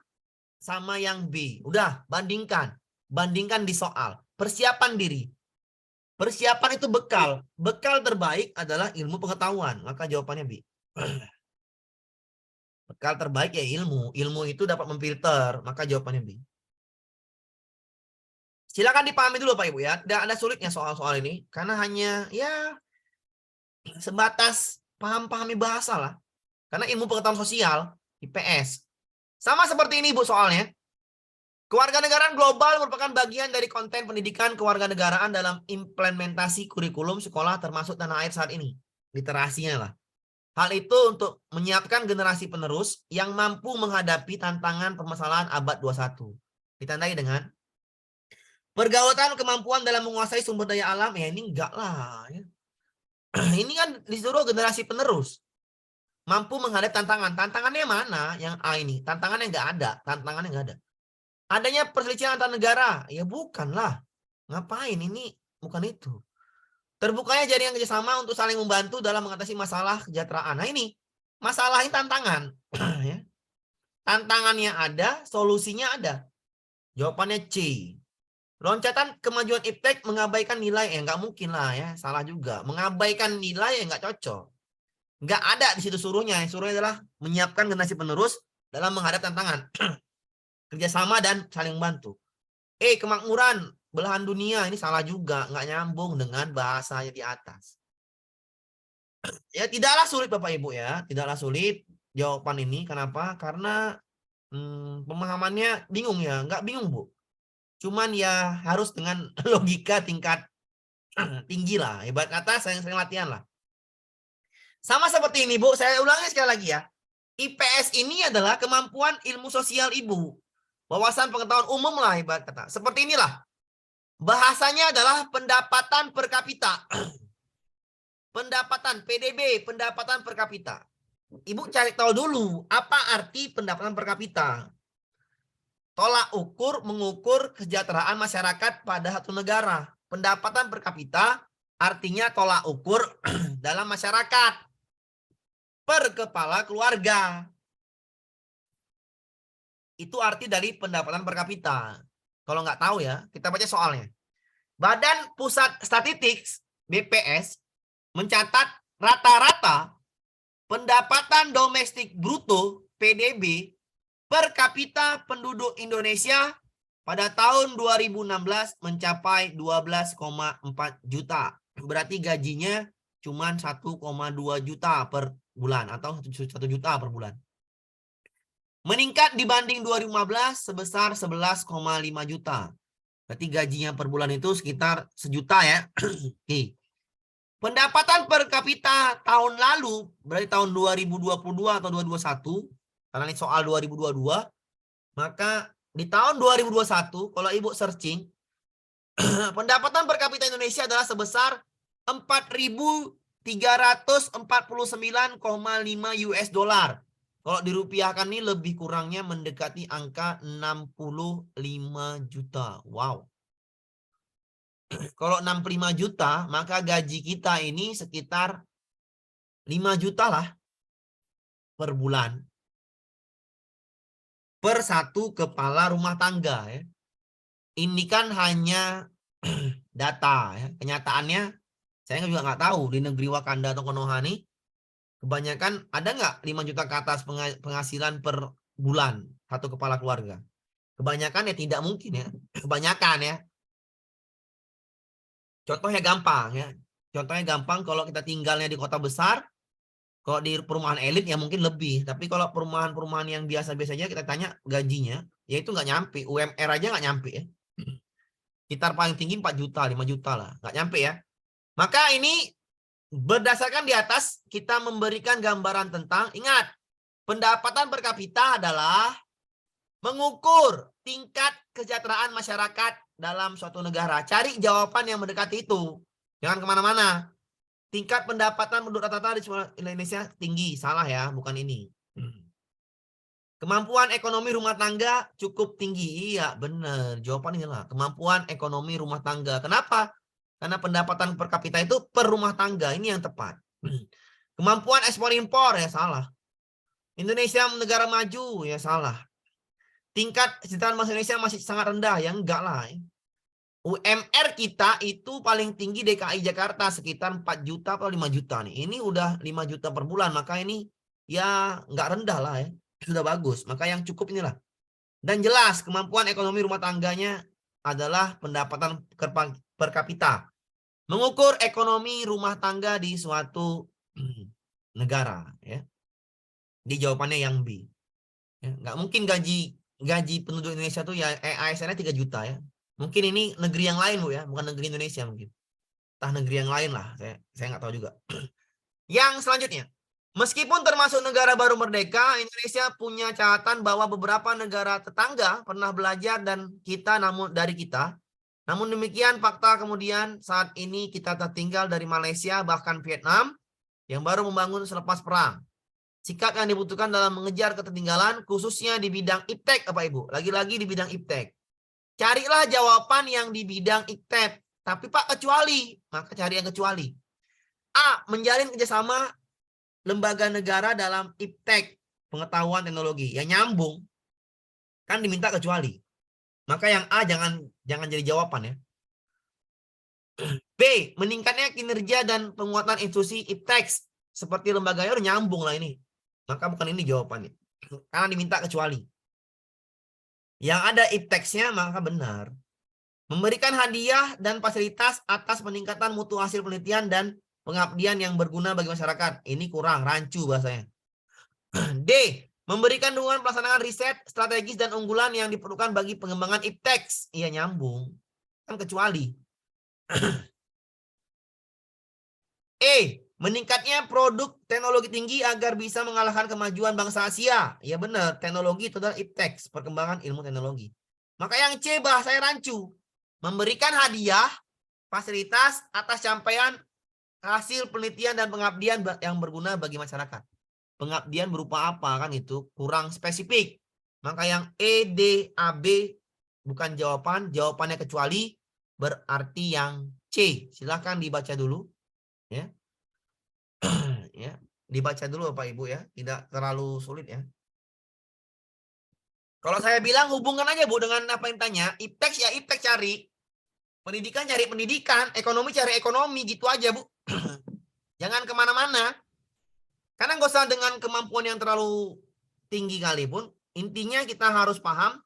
sama yang B. Udah, bandingkan. Bandingkan di soal. Persiapan diri. Persiapan itu bekal. Bekal terbaik adalah ilmu pengetahuan. Maka jawabannya B. Bekal terbaik ya ilmu. Ilmu itu dapat memfilter. Maka jawabannya B. Silakan dipahami dulu Pak Ibu ya. Tidak ada sulitnya soal-soal ini. Karena hanya ya sebatas paham-pahami bahasa lah. Karena ilmu pengetahuan sosial, IPS. Sama seperti ini Bu soalnya. Kewarganegaraan global merupakan bagian dari konten pendidikan kewarganegaraan dalam implementasi kurikulum sekolah termasuk tanah air saat ini. Literasinya lah. Hal itu untuk menyiapkan generasi penerus yang mampu menghadapi tantangan permasalahan abad 21. Ditandai dengan pergaulan kemampuan dalam menguasai sumber daya alam. Ya ini enggak lah. Ya. Ini kan disuruh generasi penerus. Mampu menghadapi tantangan. Tantangannya mana? Yang A ini. Tantangannya enggak ada. Tantangannya enggak ada. Adanya perselisihan antar negara. Ya bukanlah. Ngapain? Ini bukan itu. Terbukanya jaringan kerjasama untuk saling membantu dalam mengatasi masalah kesejahteraan. Nah ini. Masalah ini tantangan. Ya. Tantangannya ada, solusinya ada. Jawabannya C. Loncatan kemajuan iptek mengabaikan nilai. Nggak mungkin lah ya. Salah juga. Mengabaikan nilai nggak cocok. Nggak ada di situ suruhnya. Suruhnya adalah menyiapkan generasi penerus dalam menghadap tantangan. Kerjasama dan saling membantu. Kemakmuran belahan dunia ini salah juga, nggak nyambung dengan bahasanya di atas. Ya tidaklah sulit Bapak Ibu ya, tidaklah sulit jawaban ini. Kenapa? Karena pemahamannya bingung ya, nggak bingung Bu. Cuman ya harus dengan logika tingkat tinggi lah. Hebat kata sering latihan lah. Sama seperti ini Bu, saya ulangi sekali lagi ya. IPS ini adalah kemampuan ilmu sosial Ibu. Wawasan pengetahuan umum lah hebat kata. Seperti inilah. Bahasanya adalah pendapatan per kapita. Pendapatan PDB, pendapatan per kapita. Ibu cari tahu dulu apa arti pendapatan per kapita. Tolak ukur mengukur kesejahteraan masyarakat pada satu negara. Pendapatan per kapita artinya tolak ukur dalam masyarakat per kepala keluarga. Itu arti dari pendapatan per kapita. Kalau nggak tahu ya, kita baca soalnya. Badan Pusat Statistik BPS mencatat rata-rata pendapatan domestik bruto PDB per kapita penduduk Indonesia pada tahun 2016 mencapai 12,4 juta. Berarti gajinya cuma 1,2 juta per bulan atau 1 juta per bulan. Meningkat dibanding 2015 sebesar 11,5 juta. Berarti gajinya per bulan itu sekitar sejuta ya. Oke. Pendapatan per kapita tahun lalu, berarti tahun 2022 atau 2021, karena ini soal 2022, maka di tahun 2021, kalau Ibu searching, pendapatan per kapita Indonesia adalah sebesar 4.349,5 US dollar. Kalau dirupiahkan ini lebih kurangnya mendekati angka 65 juta. Wow. Kalau 65 juta, maka gaji kita ini sekitar 5 juta lah per bulan. Per satu kepala rumah tangga. Ya. Ini kan hanya data. Ya. Kenyataannya, saya juga nggak tahu di negeri Wakanda atau Konoha nih, kebanyakan ada nggak 5 juta ke atas penghasilan per bulan satu kepala keluarga? Kebanyakan ya tidak mungkin ya. Kebanyakan ya. Contohnya gampang ya. Contohnya gampang kalau kita tinggalnya di kota besar, kalau di perumahan elit ya mungkin lebih. Tapi kalau perumahan-perumahan yang biasa-biasa aja kita tanya gajinya, ya itu nggak nyampe. UMR aja nggak nyampe ya. Sekitar paling tinggi 4 juta, 5 juta lah. Nggak nyampe ya. Maka ini berdasarkan di atas kita memberikan gambaran tentang, ingat, Pendapatan per kapita adalah mengukur tingkat kesejahteraan masyarakat dalam suatu negara. Cari jawaban yang mendekati itu. Jangan kemana-mana. Tingkat pendapatan menurut rata-rata di Indonesia tinggi. Salah ya, bukan ini. Kemampuan ekonomi rumah tangga cukup tinggi. Iya, benar. Jawaban inilah. Kemampuan ekonomi rumah tangga. Kenapa? Karena pendapatan per kapita itu per rumah tangga. Ini yang tepat. Kemampuan ekspor impor, ya salah. Indonesia negara maju, ya salah. Tingkat kesejahteraan masyarakat Indonesia masih sangat rendah, ya enggak lah. UMR kita itu paling tinggi DKI Jakarta, sekitar 4 juta atau 5 juta nih. Ini udah 5 juta per bulan, maka ini ya enggak rendah lah ya. Sudah bagus, maka yang cukup inilah. Dan jelas kemampuan ekonomi rumah tangganya adalah pendapatan per kapita. Mengukur ekonomi rumah tangga di suatu negara, ya. Di jawabannya yang B. Ya, nggak mungkin gaji penduduk Indonesia tuh ya ASN-nya 3 juta ya. Mungkin ini negeri yang lain, Bu, ya, bukan negeri Indonesia mungkin. Entah negeri yang lain lah, saya nggak tahu juga. Yang selanjutnya, meskipun termasuk negara baru merdeka, Indonesia punya catatan bahwa beberapa negara tetangga pernah belajar dari kita. Namun demikian fakta kemudian saat ini kita tertinggal dari Malaysia bahkan Vietnam yang baru membangun selepas perang. Sikap yang dibutuhkan dalam mengejar ketertinggalan khususnya di bidang iptek, Bapak Ibu. Lagi-lagi di bidang iptek. Carilah jawaban yang di bidang iptek. Tapi Pak kecuali, maka cari yang kecuali. A. Menjalin kerjasama lembaga negara dalam iptek, pengetahuan teknologi. Ya nyambung. Kan diminta kecuali. Maka yang A jangan jadi jawaban ya. B. Meningkatnya kinerja dan penguatan institusi iptek seperti lembaga udah nyambung lah ini. Maka bukan ini jawabannya. Karena diminta kecuali. Yang ada ipteksnya maka benar. Memberikan hadiah dan fasilitas atas peningkatan mutu hasil penelitian dan pengabdian yang berguna bagi masyarakat. Ini kurang, rancu bahasanya. D. Memberikan dukungan pelaksanaan riset strategis dan unggulan yang diperlukan bagi pengembangan ipteks. Iya nyambung. Kan kecuali. E. Meningkatnya produk teknologi tinggi agar bisa mengalahkan kemajuan bangsa Asia. Ya benar, teknologi itu adalah ipteks, perkembangan ilmu teknologi. Maka yang C bahasanya rancu. Memberikan hadiah, fasilitas atas capaian hasil penelitian dan pengabdian yang berguna bagi masyarakat. Pengabdian berupa apa kan itu? Kurang spesifik. Maka yang E, D, A, B bukan jawaban. Jawabannya kecuali berarti yang C. Silahkan dibaca dulu. Ya. Ya, dibaca dulu Bapak Ibu ya, tidak terlalu sulit ya. Kalau saya bilang hubungkan aja Bu dengan apa yang tanya, iptek ya iptek cari, pendidikan cari pendidikan, ekonomi cari ekonomi, gitu aja Bu. Jangan kemana-mana. Karena nggak usah dengan kemampuan yang terlalu tinggi kali pun, intinya kita harus paham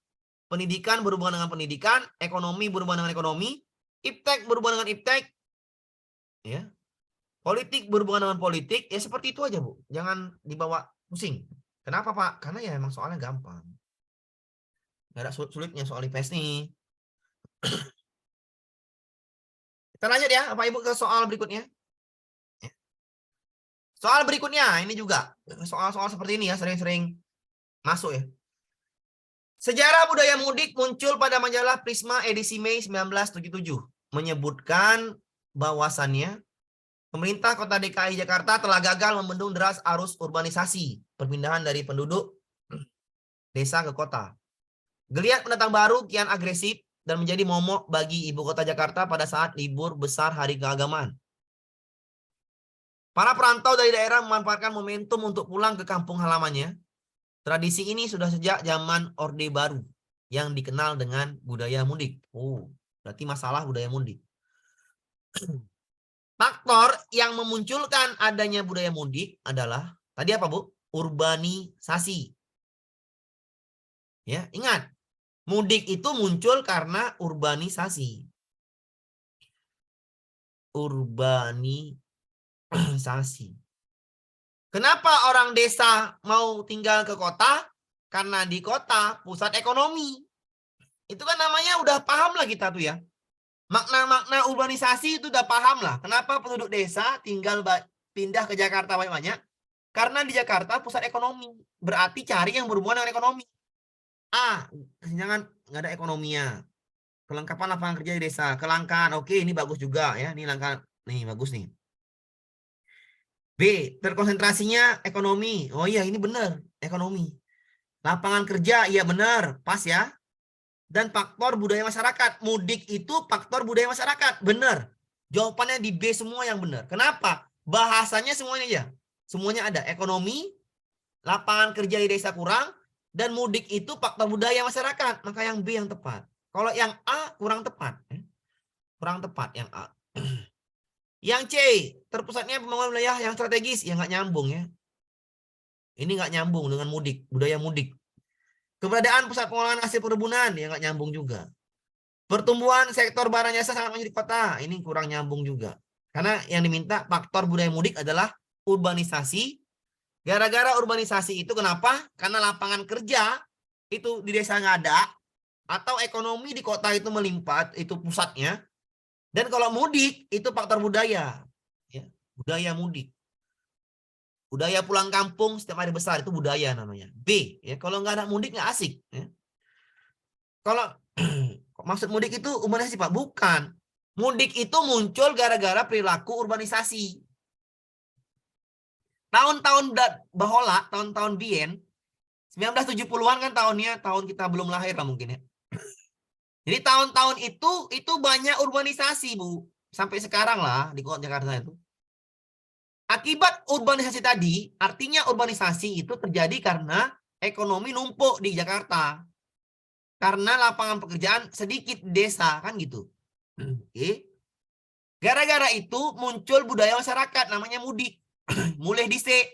pendidikan berhubungan dengan pendidikan, ekonomi berhubungan dengan ekonomi, iptek berhubungan dengan iptek, ya. Politik berhubungan dengan politik, ya seperti itu aja Bu. Jangan dibawa pusing. Kenapa Pak? Karena ya emang soalnya gampang. Nggak ada sulit-sulitnya soal IPS nih. Kita lanjut ya Bapak Ibu ke soal berikutnya. Soal berikutnya, ini juga. Soal-soal seperti ini ya, sering-sering masuk ya. Sejarah budaya mudik muncul pada majalah Prisma edisi Mei 1977. Menyebutkan bahwasannya pemerintah Kota DKI Jakarta telah gagal membendung deras arus urbanisasi, perpindahan dari penduduk desa ke kota. Geliat pendatang baru kian agresif dan menjadi momok bagi ibu kota Jakarta pada saat libur besar hari keagamaan. Para perantau dari daerah memanfaatkan momentum untuk pulang ke kampung halamannya. Tradisi ini sudah sejak zaman Orde Baru yang dikenal dengan budaya mudik. Oh, berarti masalah budaya mudik. Faktor yang memunculkan adanya budaya mudik adalah tadi apa Bu? Urbanisasi. Ya, ingat. Mudik itu muncul karena urbanisasi. Urbanisasi. Kenapa orang desa mau tinggal ke kota? Karena di kota pusat ekonomi. Itu kan namanya udah paham lah kita tuh ya. Makna-makna urbanisasi itu udah paham lah. Kenapa penduduk desa pindah ke Jakarta banyak-banyak? Karena di Jakarta pusat ekonomi. Berarti cari yang berhubungan dengan ekonomi. A, kesenjangan nggak ada ekonominya. Kelengkapan lapangan kerja di desa. Kelangkaan, oke, ini bagus juga ya. Ini langka, nih bagus nih. B, terkonsentrasinya ekonomi. Oh iya, ini benar, ekonomi. Lapangan kerja, iya benar, pas ya. Dan faktor budaya masyarakat. Mudik itu faktor budaya masyarakat, benar. Jawabannya di B semua yang benar. Kenapa? Bahasanya semuanya ya. Semuanya ada. Ekonomi, lapangan kerja di desa kurang, dan mudik itu faktor budaya masyarakat. Maka yang B yang tepat. Kalau yang A kurang tepat. Kurang tepat yang A. Yang C, terpusatnya pembangunan wilayah yang strategis. Ya nggak nyambung ya. Ini nggak nyambung dengan mudik, budaya mudik. Keberadaan pusat pengolahan hasil perkebunan, ya nggak nyambung juga. Pertumbuhan sektor barang jasa sangat menjadi kota, ini kurang nyambung juga. Karena yang diminta faktor budaya mudik adalah urbanisasi. Gara-gara urbanisasi itu kenapa? Karena lapangan kerja itu di desa nggak ada, atau ekonomi di kota itu melimpah, itu pusatnya. Dan kalau mudik itu faktor budaya, ya, budaya mudik. Budaya pulang kampung setiap hari besar itu budaya namanya. B, ya kalau nggak ada mudik nggak asik. Ya. Kalau maksud mudik itu urbanisasi Pak, bukan. Mudik itu muncul gara-gara perilaku urbanisasi. Tahun-tahun bahola, tahun-tahun bien, 1970-an kan tahunnya, tahun kita belum lahir lah mungkin ya. Jadi tahun-tahun itu banyak urbanisasi Bu, sampai sekarang lah di kota Jakarta itu. Akibat urbanisasi tadi, artinya urbanisasi itu terjadi karena ekonomi numpuk di Jakarta. Karena lapangan pekerjaan sedikit di desa, kan gitu. Oke. Gara-gara itu muncul budaya masyarakat namanya mudik. Mulai dhisik.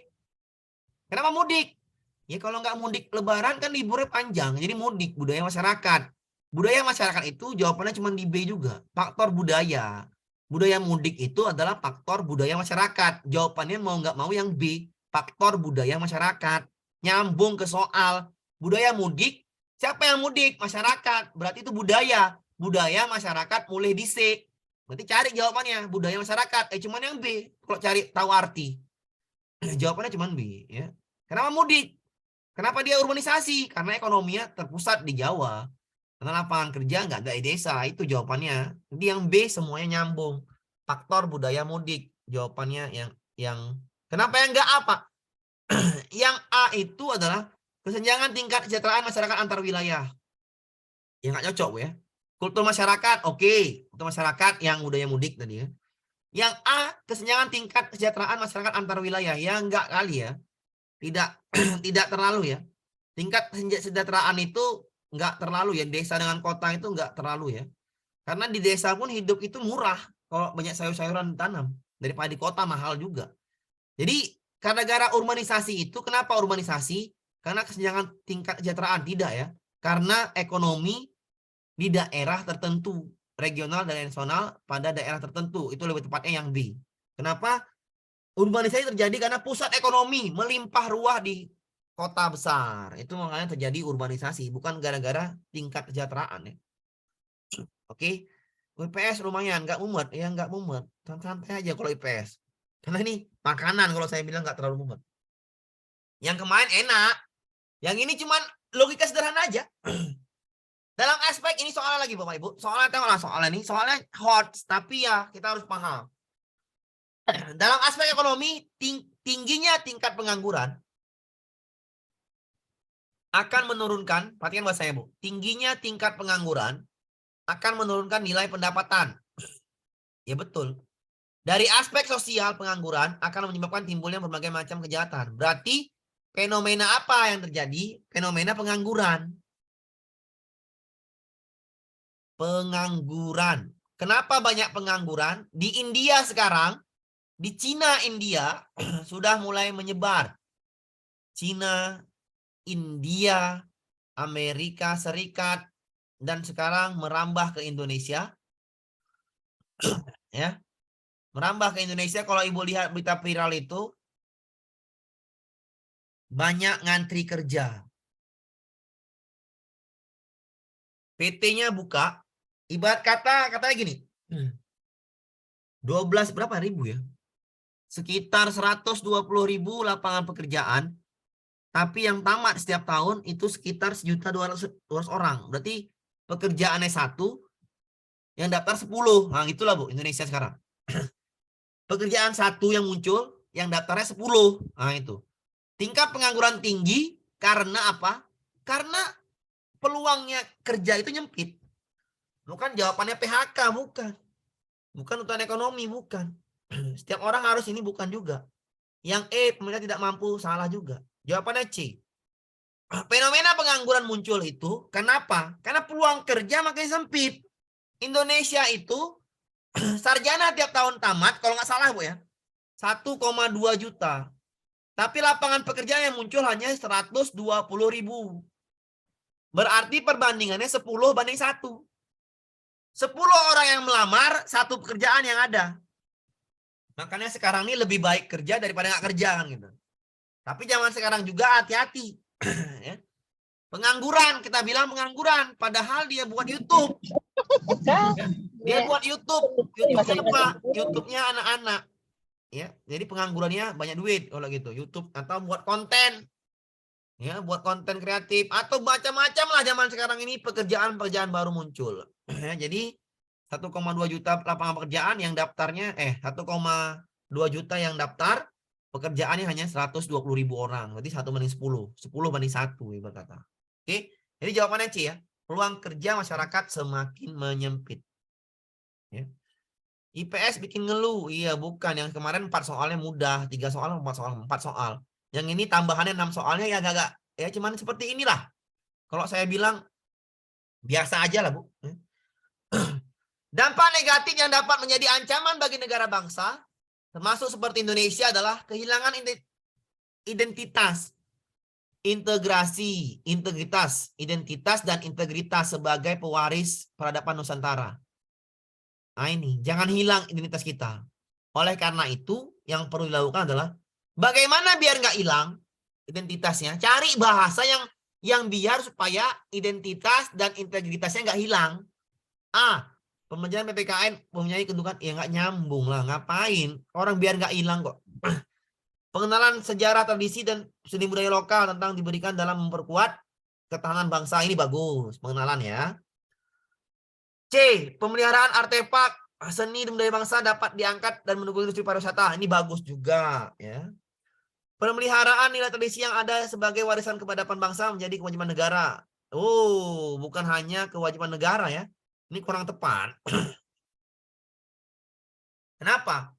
Kenapa mudik? Ya kalau nggak mudik lebaran kan liburnya panjang, jadi mudik budaya masyarakat. Budaya masyarakat itu jawabannya cuma di B juga. Faktor budaya. Budaya mudik itu adalah faktor budaya masyarakat. Jawabannya mau nggak mau yang B. Faktor budaya masyarakat. Nyambung ke soal. Budaya mudik. Siapa yang mudik? Masyarakat. Berarti itu budaya. Budaya masyarakat mulai dhisik. Berarti cari jawabannya. Budaya masyarakat. Cuman yang B. Kalau cari tahu arti. Jawabannya cuma B. Ya. Kenapa mudik? Kenapa dia urbanisasi? Karena ekonominya terpusat di Jawa. Karena lapangan kerja nggak ada di desa. Itu jawabannya. Jadi yang B semuanya nyambung. Faktor budaya mudik. Jawabannya yang kenapa yang nggak apa? Yang A itu adalah kesenjangan tingkat kesejahteraan masyarakat antar wilayah. Ya nggak cocok ya. Kultur masyarakat, oke. Kultur masyarakat yang budaya mudik tadi ya. Yang A, kesenjangan tingkat kesejahteraan masyarakat antar wilayah. Ya nggak kali ya. Tidak tidak terlalu ya. Tingkat kesejahteraan itu nggak terlalu ya. Desa dengan kota itu nggak terlalu ya. Karena di desa pun hidup itu murah kalau banyak sayur-sayuran ditanam. Daripada di kota mahal juga. Jadi gara-gara urbanisasi itu, kenapa urbanisasi? Karena kesenjangan tingkat kesejahteraan. Tidak ya. Karena ekonomi di daerah tertentu. Regional dan nasional pada daerah tertentu. Itu lebih tepatnya yang B. Kenapa? Urbanisasi terjadi karena pusat ekonomi melimpah ruah di kota besar. Itu makanya terjadi urbanisasi, bukan gara-gara tingkat kesejahteraan ya. Oke. IPS lumayan, nggak mumet. Ya nggak mumet. Santai aja kalau IPS. Karena ini makanan kalau saya bilang nggak terlalu mumet. Yang kemarin enak. Yang ini cuman logika sederhana aja. Dalam aspek ini soalnya lagi Bapak Ibu. Soalnya tengoklah soalnya ini. Soalnya hot, tapi ya kita harus paham. Dalam aspek ekonomi, tingginya tingkat pengangguran akan menurunkan, perhatikan bahasa saya Bu, tingginya tingkat pengangguran akan menurunkan nilai pendapatan. Ya betul. Dari aspek sosial, pengangguran akan menyebabkan timbulnya berbagai macam kejahatan. Berarti fenomena apa yang terjadi? Fenomena pengangguran. Pengangguran. Kenapa banyak pengangguran? Di India sekarang, di Cina, India sudah mulai menyebar. Cina, India, Amerika Serikat, dan sekarang merambah ke Indonesia. Ya, merambah ke Indonesia. Kalau Ibu lihat berita viral itu, banyak ngantri kerja. PT-nya buka, ibarat katanya gini, 12 berapa ribu ya? sekitar 120.000 lapangan pekerjaan, tapi yang tamat setiap tahun itu sekitar 1.200.000 orang. Berarti pekerjaannya 1, yang daftar 10. Nah, itulah Bu, Indonesia sekarang. Pekerjaan 1 yang muncul, yang daftarnya 10. Nah, itu. Tingkat pengangguran tinggi karena apa? Karena peluangnya kerja itu nyempit. Bukan jawabannya PHK, bukan. Bukan tuntutan ekonomi, bukan. Setiap orang harus ini, bukan juga. Yang E, pemerintah tidak mampu, salah juga. Jawabannya C. Fenomena pengangguran muncul itu kenapa? Karena peluang kerja makin sempit. Indonesia itu sarjana tiap tahun tamat, kalau nggak salah Bu ya, 1,2 juta. Tapi lapangan pekerjaan yang muncul hanya 120.000. Berarti perbandingannya 10 banding 1. 10 orang yang melamar, 1 pekerjaan yang ada. Makanya sekarang ini lebih baik kerja daripada nggak kerja kan gitu. Tapi zaman sekarang juga hati-hati. Ya. Pengangguran, kita bilang pengangguran, padahal dia buat YouTube. Ya. Dia buat YouTube. YouTube-nya apa? YouTube-nya anak-anak. Ya, jadi penganggurannya banyak duit kalau gitu. YouTube atau buat konten. Ya, buat konten kreatif atau macam-macam lah zaman sekarang ini pekerjaan-pekerjaan baru muncul. Ya, jadi 1,2 juta lapangan pekerjaan yang daftarnya 1,2 juta yang daftar, pekerjaannya hanya 120.000 orang. Berarti 1 banding 10. 10 banding 1 ibarat kata. Oke. Jadi jawabannya C ya. Peluang kerja masyarakat semakin menyempit. Ya. IPS bikin ngeluh. Iya, bukan. Yang kemarin 4 soalnya mudah, 3 soal, 4 soal, 4 soal. Yang ini tambahannya 6 soalnya ya agak ya cuman seperti inilah. Kalau saya bilang biasa aja lah, Bu. Dampak negatif yang dapat menjadi ancaman bagi negara bangsa, termasuk seperti Indonesia, adalah kehilangan identitas, identitas dan integritas sebagai pewaris peradaban Nusantara. Nah ini, jangan hilang identitas kita. Oleh karena itu, yang perlu dilakukan adalah bagaimana biar nggak hilang identitasnya. Cari bahasa yang biar supaya identitas dan integritasnya nggak hilang. Pembelajaran PPKN mempunyai kedudukan, ya nggak nyambung lah. Ngapain? Orang biar nggak hilang kok. Pengenalan sejarah, tradisi, dan seni budaya lokal tentang diberikan dalam memperkuat ketahanan bangsa. Ini bagus, pengenalan ya. C. Pemeliharaan artefak seni dan budaya bangsa dapat diangkat dan mendukung industri pariwisata. Ini bagus juga ya. Pemeliharaan nilai tradisi yang ada sebagai warisan keperadaban bangsa menjadi kewajiban negara. Oh, bukan hanya kewajiban negara ya. Ini kurang tepat. Kenapa?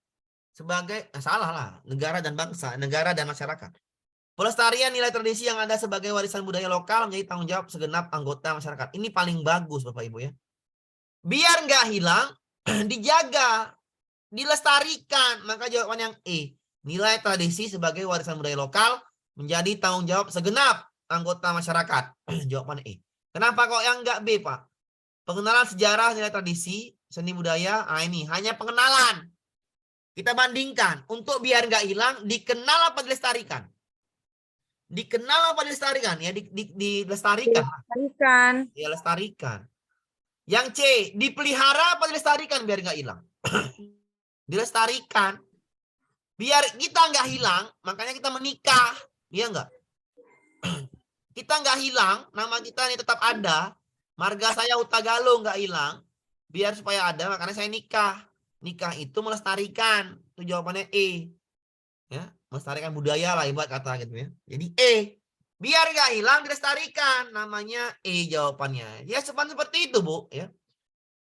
Sebagai salah lah, negara dan bangsa, negara dan masyarakat. Pelestarian nilai tradisi yang ada sebagai warisan budaya lokal menjadi tanggung jawab segenap anggota masyarakat. Ini paling bagus Bapak Ibu ya. Biar nggak hilang, dijaga, dilestarikan. Maka jawaban yang E. Nilai tradisi sebagai warisan budaya lokal menjadi tanggung jawab segenap anggota masyarakat. Jawaban E. Kenapa kok yang nggak B, Pak? Pengenalan sejarah nilai tradisi, seni budaya, ini hanya pengenalan. Kita bandingkan. Untuk biar nggak hilang, dikenal apa dilestarikan? Dikenal apa dilestarikan? Ya, dilestarikan. Ya, lestarikan. Yang C, dipelihara apa dilestarikan biar nggak hilang? Dilestarikan. Biar kita nggak hilang, makanya kita menikah. Iya nggak? Kita nggak hilang, nama kita ini tetap ada. Marga saya Utagalo nggak hilang. Biar supaya ada, makanya saya nikah. Nikah itu melestarikan. Itu jawabannya E. Ya, melestarikan budaya lah ibarat kata gitu ya. Jadi E. Biar nggak hilang, dilestarikan. Namanya E jawabannya. Ya seperti itu Bu. Ya.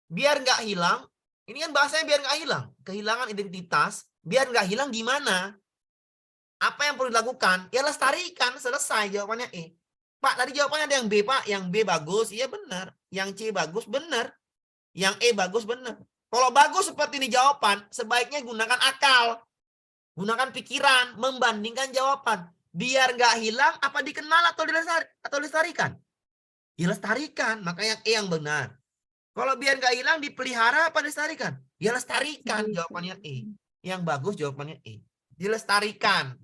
Biar nggak hilang. Ini kan bahasanya biar nggak hilang. Kehilangan identitas. Biar nggak hilang gimana? Apa yang perlu dilakukan? Ya lestarikan. Selesai jawabannya E. Pak, tadi jawabannya ada yang B, Pak. Yang B bagus, iya benar. Yang C bagus, benar. Yang E bagus, benar. Kalau bagus seperti ini jawaban, sebaiknya gunakan akal. Gunakan pikiran, membandingkan jawaban. Biar nggak hilang, apa dikenal atau dilestarikan? Dilestarikan, maka yang E yang benar. Kalau biar nggak hilang, dipelihara apa dilestarikan? Ya lestarikan, jawabannya E. Yang bagus jawabannya E. Dilestarikan.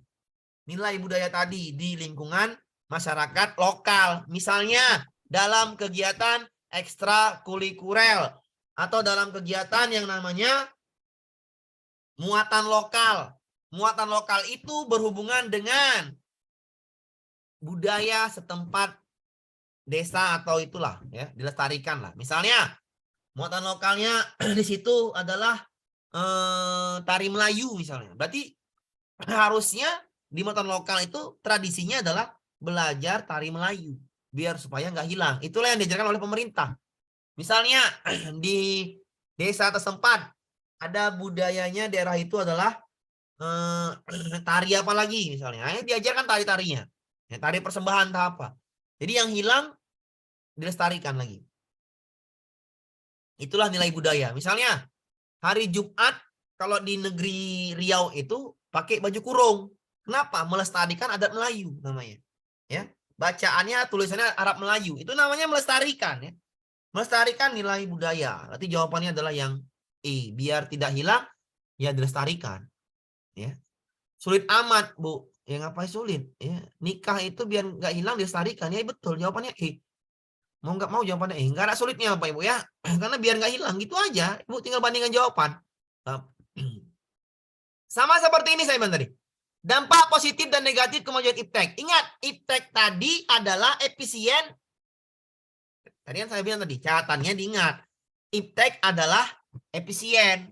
Nilai budaya tadi di lingkungan masyarakat lokal. Misalnya dalam kegiatan ekstrakurikuler atau dalam kegiatan yang namanya muatan lokal. Muatan lokal itu berhubungan dengan budaya setempat, desa atau itulah ya, dilestarikan lah. Misalnya muatan lokalnya di situ adalah tari Melayu misalnya. Berarti harusnya di muatan lokal itu tradisinya adalah belajar tari Melayu biar supaya nggak hilang. Itulah yang diajarkan oleh pemerintah. Misalnya di desa setempat ada budayanya daerah itu adalah tari apa lagi misalnya. Ayo diajarkan tari-tarinya. Ya, tari persembahan atau apa. Jadi yang hilang dilestarikan lagi. Itulah nilai budaya. Misalnya hari Jumat kalau di negeri Riau itu pakai baju kurung. Kenapa? Melestarikan adat Melayu namanya. Ya. Bacaannya tulisannya Arab Melayu. Itu namanya melestarikan ya. Melestarikan nilai budaya. Berarti jawabannya adalah yang E. Biar tidak hilang ya dilestarikan. Ya. Sulit amat, Bu. Ya ngapain sulit? Ya. Nikah itu biar nggak hilang dilestarikan. Ya betul, jawabannya E. Mau nggak mau jawabannya E. Nggak ada sulitnya Bapak Ibu ya. Karena biar nggak hilang gitu aja. Ibu tinggal bandingkan jawaban. Sama seperti ini saya bilang tadi. Dampak positif dan negatif kemajuan iptek. Ingat, iptek tadi adalah efisien. Tadi yang saya bilang tadi, catatannya diingat. Iptek adalah efisien.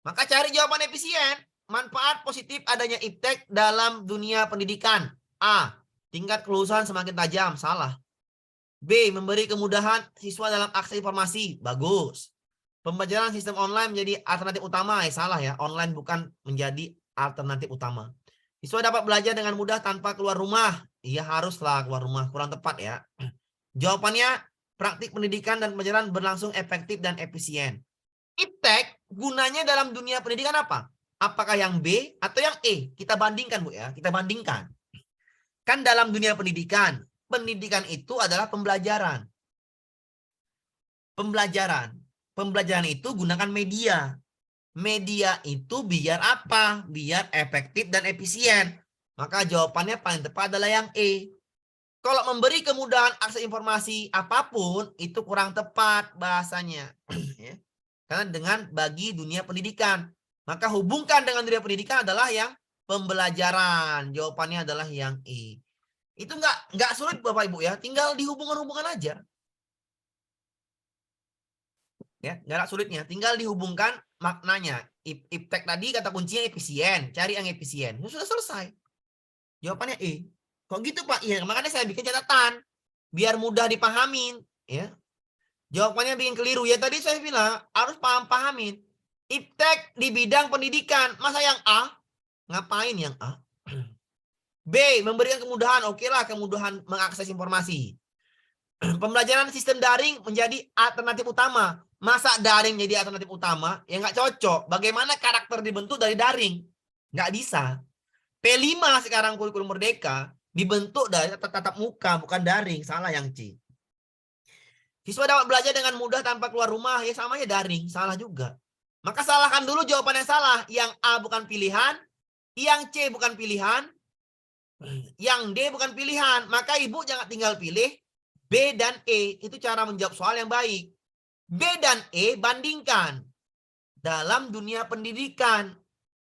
Maka cari jawaban efisien. Manfaat positif adanya iptek dalam dunia pendidikan. A. Tingkat kelulusan semakin tajam. Salah. B. Memberi kemudahan siswa dalam akses informasi. Bagus. Pembelajaran sistem online menjadi alternatif utama. Salah ya. Online bukan menjadi alternatif utama. Siswa dapat belajar dengan mudah tanpa keluar rumah. Iya haruslah keluar rumah. Kurang tepat ya. Jawabannya, praktik pendidikan dan pembelajaran berlangsung efektif dan efisien. Iptek gunanya dalam dunia pendidikan apa? Apakah yang B atau yang E? Kita bandingkan Bu ya. Kita bandingkan. Kan dalam dunia pendidikan, pendidikan itu adalah pembelajaran. Pembelajaran itu gunakan media. Media itu biar apa? Biar efektif dan efisien. Maka jawabannya paling tepat adalah yang E. Kalau memberi kemudahan akses informasi apapun, itu kurang tepat bahasanya. Karena dengan bagi dunia pendidikan. Maka hubungkan dengan dunia pendidikan adalah yang pembelajaran. Jawabannya adalah yang E. Itu nggak sulit Bapak Ibu ya. Tinggal dihubungkan-hubungkan aja. Ya, nggak ada sulitnya. Tinggal dihubungkan maknanya. Iptek tadi kata kuncinya efisien. Cari yang efisien. Sudah selesai. Jawabannya E. Kok gitu Pak? Iya, makanya saya bikin catatan. Biar mudah dipahamin. Ya. Jawabannya bikin keliru. Ya tadi saya bilang harus pahamin. Iptek di bidang pendidikan. Masa yang A? Ngapain yang A? B. Memberikan kemudahan. Oke lah, kemudahan mengakses informasi. Pembelajaran sistem daring menjadi alternatif utama. Masa daring jadi alternatif utama? Ya nggak cocok. Bagaimana karakter dibentuk dari daring? Nggak bisa. P5 sekarang kurikulum merdeka dibentuk dari tatap muka, bukan daring. Salah yang C. Siswa dapat belajar dengan mudah tanpa keluar rumah. Ya sama ya daring. Salah juga. Maka salahkan dulu jawaban yang salah. Yang A bukan pilihan. Yang C bukan pilihan. Yang D bukan pilihan. Maka ibu jangan tinggal pilih B dan E. Itu cara menjawab soal yang baik. B dan E bandingkan. Dalam dunia pendidikan.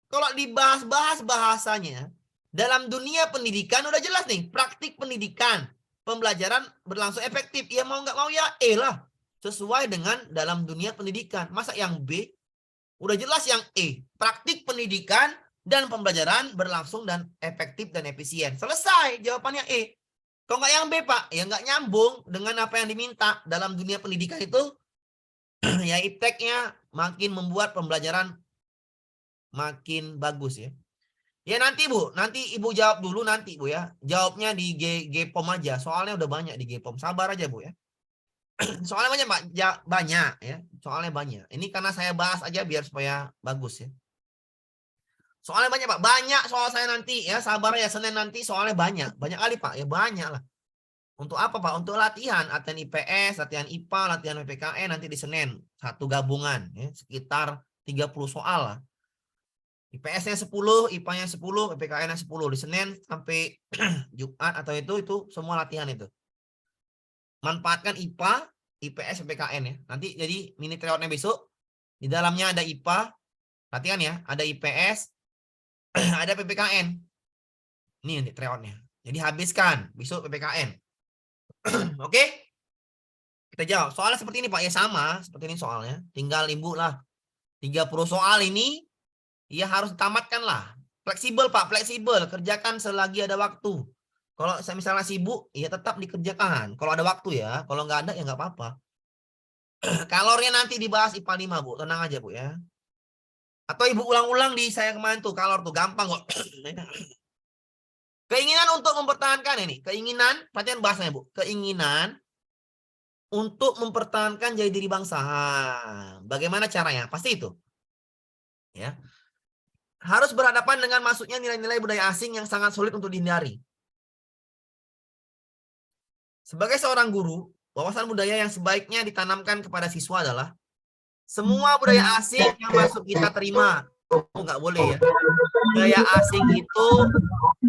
Kalau dibahas-bahas bahasanya. Dalam dunia pendidikan udah jelas nih. Praktik pendidikan. Pembelajaran berlangsung efektif. Ya mau nggak mau ya E lah. Sesuai dengan dalam dunia pendidikan. Masa yang B? Udah jelas yang E. Praktik pendidikan dan pembelajaran berlangsung dan efektif dan efisien. Selesai jawabannya E. Kalau nggak yang B Pak, ya nggak nyambung dengan apa yang diminta dalam dunia pendidikan itu. Ya ipteknya makin membuat pembelajaran makin bagus ya. Ya nanti Bu, nanti Ibu jawab dulu nanti Bu ya. Jawabnya di Gpom aja. Soalnya udah banyak di Gpom. Sabar aja Bu ya. Soalnya banyak Pak, banyak ya. Soalnya banyak. Ini karena saya bahas aja biar supaya bagus ya. Soalnya banyak Pak, banyak soal saya nanti ya. Sabar ya, Senin nanti soalnya banyak. Banyak kali Pak, ya banyak lah. Untuk apa Pak? Untuk latihan IPS, latihan IPA, latihan PPKN nanti di Senin. Satu gabungan ya, sekitar 30 soal lah. IPS-nya 10, IPA-nya 10, PPKN-nya 10 di Senin sampai Jumat atau itu semua latihan itu. Manfaatkan IPA, IPS, PPKN ya. Nanti jadi mini tryoutnya besok. Di dalamnya ada IPA, latihan ya, ada IPS, ada PPKN. Ini nanti tryoutnya. Jadi habiskan besok PPKN. Oke? Kita jawab. Soalnya seperti ini Pak, ya sama seperti ini soalnya. Tinggal Ibu lah 30 soal ini ya harus tamatkan lah. Fleksibel Pak, fleksibel. Kerjakan selagi ada waktu. Kalau misalnya sibuk, ya tetap dikerjakan. Kalau ada waktu ya. Kalau nggak ada ya nggak apa-apa. Kalornya nanti dibahas IPA 5 Bu. Tenang aja Bu ya. Atau Ibu ulang-ulang di saya kemarin tuh. Kalor tuh gampang kok. Keinginan untuk mempertahankan ini. Keinginan, perhatian bahasanya Bu. Keinginan untuk mempertahankan jati diri bangsa. Bagaimana caranya? Pasti itu. Ya. Harus berhadapan dengan masuknya nilai-nilai budaya asing yang sangat sulit untuk dihindari. Sebagai seorang guru, wawasan budaya yang sebaiknya ditanamkan kepada siswa adalah semua budaya asing yang masuk kita terima. Oh, nggak boleh ya. Budaya asing itu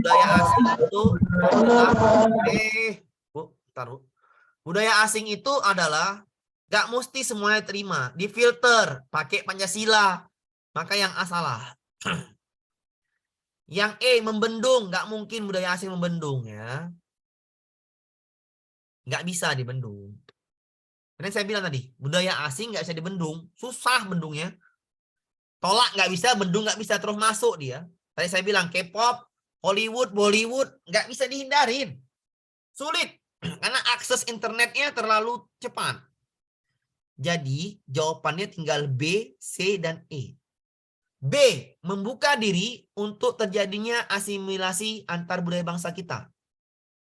adalah taruh. Budaya asing itu adalah nggak mesti semuanya terima, difilter, pakai Pancasila. Maka yang A salah. Yang E membendung, nggak mungkin budaya asing membendung ya. Nggak bisa dibendung. Karena saya bilang tadi, budaya asing nggak bisa dibendung, susah bendungnya. Tolak nggak bisa, bendung nggak bisa, terus masuk dia. Tadi saya bilang K-pop, Hollywood, Bollywood nggak bisa dihindarin, sulit karena akses internetnya terlalu cepat. Jadi jawabannya tinggal B, C, dan E. B, membuka diri untuk terjadinya asimilasi antar budaya bangsa kita.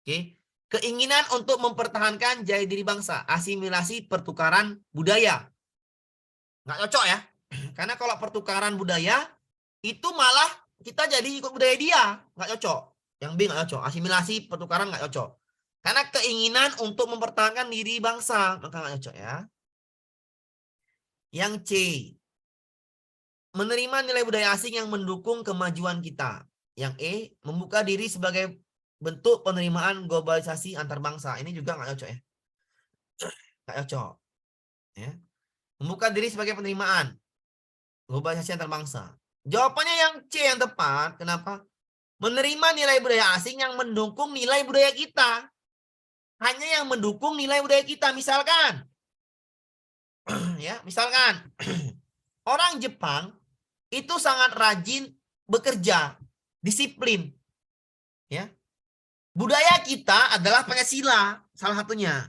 Oke. Keinginan untuk mempertahankan jati diri bangsa, asimilasi pertukaran budaya. Nggak cocok ya. Karena kalau pertukaran budaya, itu malah kita jadi ikut budaya dia. Nggak cocok. Yang B nggak cocok. Asimilasi pertukaran nggak cocok. Karena keinginan untuk mempertahankan diri bangsa, maka nggak cocok ya. Yang C, menerima nilai budaya asing yang mendukung kemajuan kita. Yang E, membuka diri sebagai bentuk penerimaan globalisasi antar bangsa. Ini juga nggak cocok ya. Nggak cocok. Ya. Membuka diri sebagai penerimaan globalisasi antar bangsa. Jawabannya yang C yang tepat. Kenapa? Menerima nilai budaya asing yang mendukung nilai budaya kita. Hanya yang mendukung nilai budaya kita. Misalkan, ya, misalkan orang Jepang itu sangat rajin bekerja, disiplin. Ya. Budaya kita adalah Pancasila, salah satunya.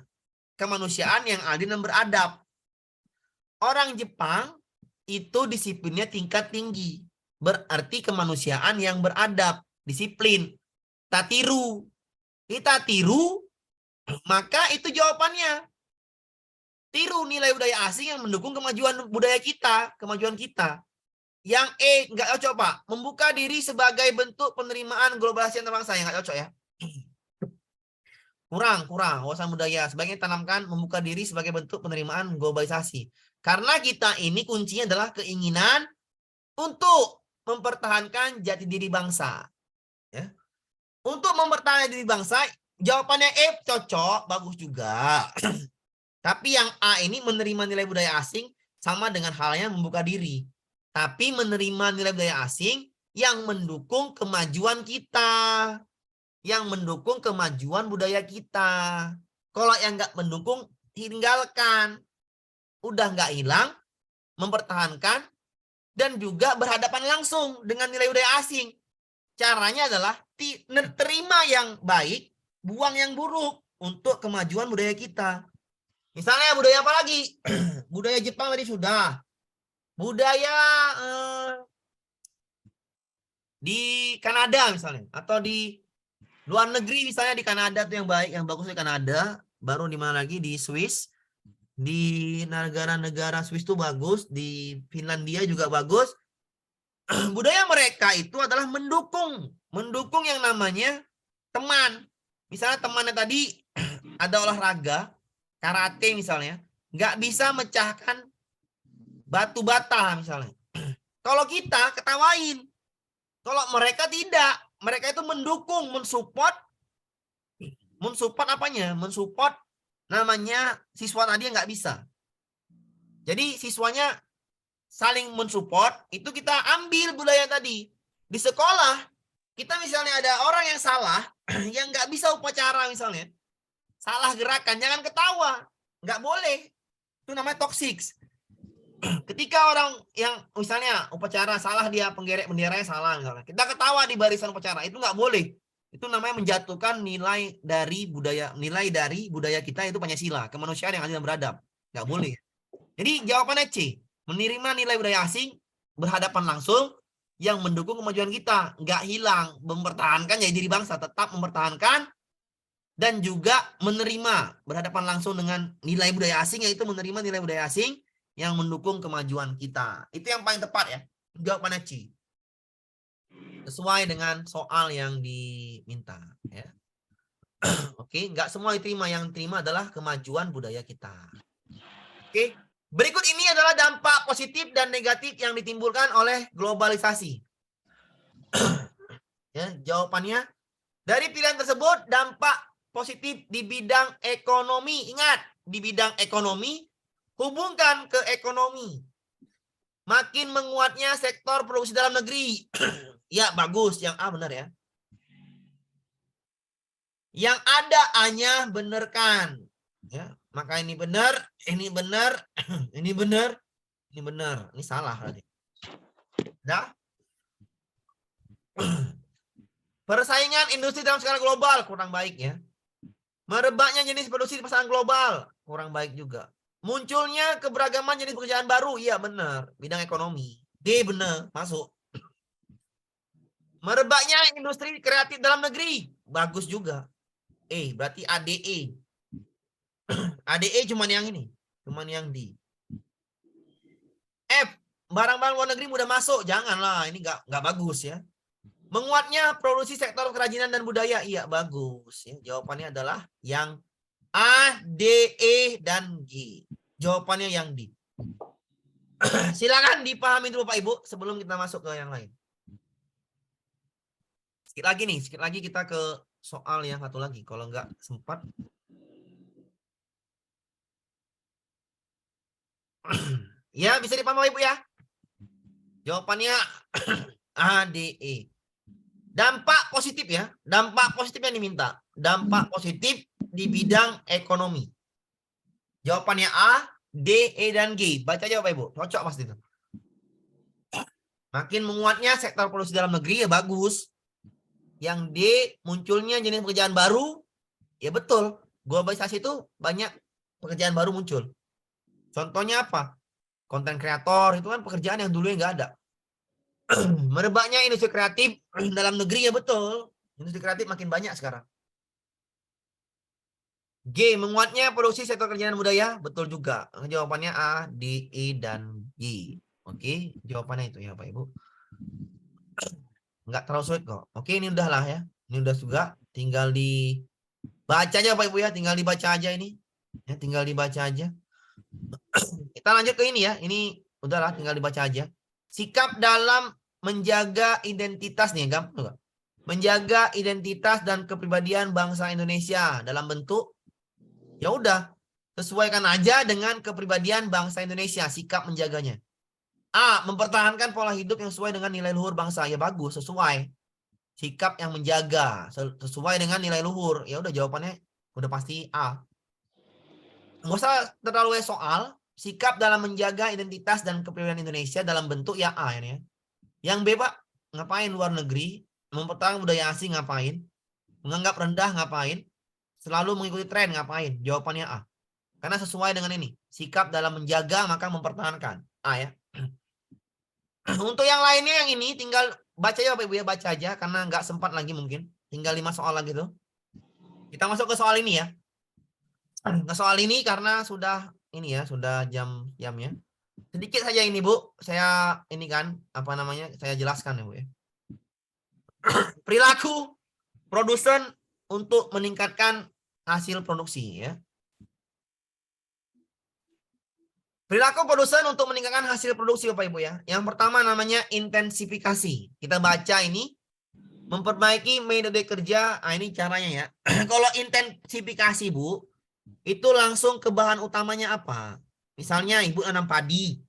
Kemanusiaan yang adil dan beradab. Orang Jepang itu disiplinnya tingkat tinggi. Berarti kemanusiaan yang beradab, disiplin. Kita tiru. Kita tiru, maka itu jawabannya. Tiru nilai budaya asing yang mendukung kemajuan budaya kita, kemajuan kita. Yang E, nggak cocok Pak. Membuka diri sebagai bentuk penerimaan globalisasi antar bangsa, yang nggak cocok ya. Kurang wawasan budaya. Sebaiknya tanamkan membuka diri sebagai bentuk penerimaan globalisasi. Karena kita ini kuncinya adalah keinginan untuk mempertahankan jati diri bangsa. Ya. Untuk mempertahankan diri bangsa, jawabannya E cocok, bagus juga. Tapi yang A ini menerima nilai budaya asing sama dengan halnya membuka diri. Tapi menerima nilai budaya asing yang mendukung kemajuan kita. Yang mendukung kemajuan budaya kita. Kalau yang nggak mendukung, tinggalkan. Udah nggak hilang, mempertahankan, dan juga berhadapan langsung dengan nilai budaya asing. Caranya adalah terima yang baik, buang yang buruk untuk kemajuan budaya kita. Misalnya budaya apa lagi? Budaya Jepang tadi sudah. Budaya di Kanada misalnya. Atau di luar negeri misalnya di Kanada tuh yang baik, yang bagus di Kanada. Baru di mana lagi? Di Swiss. Di negara-negara Swiss tuh bagus. Di Finlandia juga bagus. Budaya mereka itu adalah mendukung yang namanya teman. Misalnya temannya tadi ada olahraga, karate misalnya, nggak bisa mecahkan batu bata misalnya. Kalau kita ketawain, kalau mereka tidak, mereka itu mendukung, mensupport apanya? Mensupport namanya siswa tadi yang nggak bisa. Jadi siswanya saling mensupport, itu kita ambil budaya tadi. Di sekolah, kita misalnya ada orang yang salah, yang nggak bisa upacara misalnya, salah gerakan, jangan ketawa. Nggak boleh. Itu namanya toxic. Ketika orang yang misalnya upacara salah, dia penggerek benderanya salah misalnya, kita ketawa di barisan upacara, itu nggak boleh. Itu namanya menjatuhkan nilai dari budaya kita, itu Pancasila, kemanusiaan yang adil dan beradab. Nggak boleh. Jadi jawabannya C, menerima nilai budaya asing berhadapan langsung yang mendukung kemajuan kita, nggak hilang, mempertahankan jadi diri bangsa, tetap mempertahankan dan juga menerima berhadapan langsung dengan nilai budaya asing, yaitu menerima nilai budaya asing yang mendukung kemajuan kita. Itu yang paling tepat ya. Jawabannya C. Sesuai dengan soal yang diminta ya. Oke, nggak semua diterima, yang diterima adalah kemajuan budaya kita. Oke, berikut ini adalah dampak positif dan negatif yang ditimbulkan oleh globalisasi. Ya, jawabannya dari pilihan tersebut, dampak positif di bidang ekonomi. Ingat, di bidang ekonomi, hubungkan ke ekonomi. Makin menguatnya sektor produksi dalam negeri. Ya, bagus. Yang A benar ya. Yang ada A-nya benarkan. Ya, maka ini benar, ini benar, ini benar, ini benar. Ini salah tadi. Dah? Persaingan industri dalam skala global kurang baik ya. Merebaknya jenis produksi di pasaran global kurang baik juga. Munculnya keberagaman jenis pekerjaan baru, iya benar, bidang ekonomi. D benar, masuk. Merebaknya industri kreatif dalam negeri, bagus juga. Berarti ADE. ADE cuman yang ini, cuman yang D. F, barang-barang luar negeri mudah masuk, janganlah, ini nggak bagus ya. Menguatnya produksi sektor kerajinan dan budaya, iya bagus. Ya, jawabannya adalah yang A, D, E, dan G. Jawabannya yang D. Silakan dipahami dulu Pak Ibu sebelum kita masuk ke yang lain. Sedikit lagi kita ke soal yang satu lagi. Kalau nggak sempat. Ya, bisa dipahami Pak Ibu ya. Jawabannya A, D, E. Dampak positif ya. Dampak positif yang diminta. Dampak positif di bidang ekonomi. Jawabannya A, D, E, dan G. Baca aja Bapak Ibu. Cocok pasti itu. Makin menguatnya sektor produksi dalam negeri ya bagus. Yang D, munculnya jenis pekerjaan baru. Ya betul. Globalisasi itu banyak pekerjaan baru muncul. Contohnya apa? Konten kreator itu kan pekerjaan yang dulunya nggak ada. Merebaknya industri kreatif dalam negeri ya betul. Industri kreatif makin banyak sekarang. G, menguatnya produksi sektor kerjaan budaya, betul juga. Jawabannya A, D, E, dan G. Oke, jawabannya itu ya Pak Ibu. Nggak terlalu sulit kok. Oke, ini udah lah ya. Ini udah juga. Tinggal dibaca aja Pak Ibu ya. Tinggal dibaca aja ini. Ya, tinggal dibaca aja. Kita lanjut ke ini ya. Ini udahlah, tinggal dibaca aja. Sikap dalam menjaga identitas nih, gampang enggak? Menjaga identitas dan kepribadian bangsa Indonesia dalam bentuk ya udah, sesuaikan aja dengan kepribadian bangsa Indonesia, sikap menjaganya. A, mempertahankan pola hidup yang sesuai dengan nilai luhur bangsa. Ya bagus, sesuai. Sikap yang menjaga sesuai dengan nilai luhur. Ya udah, jawabannya udah pasti A. Nggak usah terlalu soal. Sikap dalam menjaga identitas dan kepribadian Indonesia dalam bentuk ya A ini ya. Yang B, Pak, ngapain luar negeri? Mempertahankan budaya asing ngapain? Menganggap rendah ngapain? Selalu mengikuti tren ngapain? Jawabannya A. Karena sesuai dengan ini. Sikap dalam menjaga maka mempertahankan. A ya. Untuk yang lainnya yang ini tinggal baca ya Bapak Ibu ya, baca aja karena nggak sempat lagi mungkin. Tinggal 5 soal lagi tuh. Kita masuk ke soal ini ya. Nah, soal ini karena sudah ini ya, sudah jamnya. Sedikit saja ini Bu, saya ini kan apa namanya? Saya jelaskan ya Bu ya. Perilaku produsen untuk meningkatkan hasil produksi ya. Perilaku produsen untuk meningkatkan hasil produksi Bapak Ibu ya. Yang pertama namanya intensifikasi. Kita baca ini memperbaiki metode kerja. Nah, ini caranya ya. Kalau intensifikasi Bu, itu langsung ke bahan utamanya apa? Misalnya Ibu nanam padi.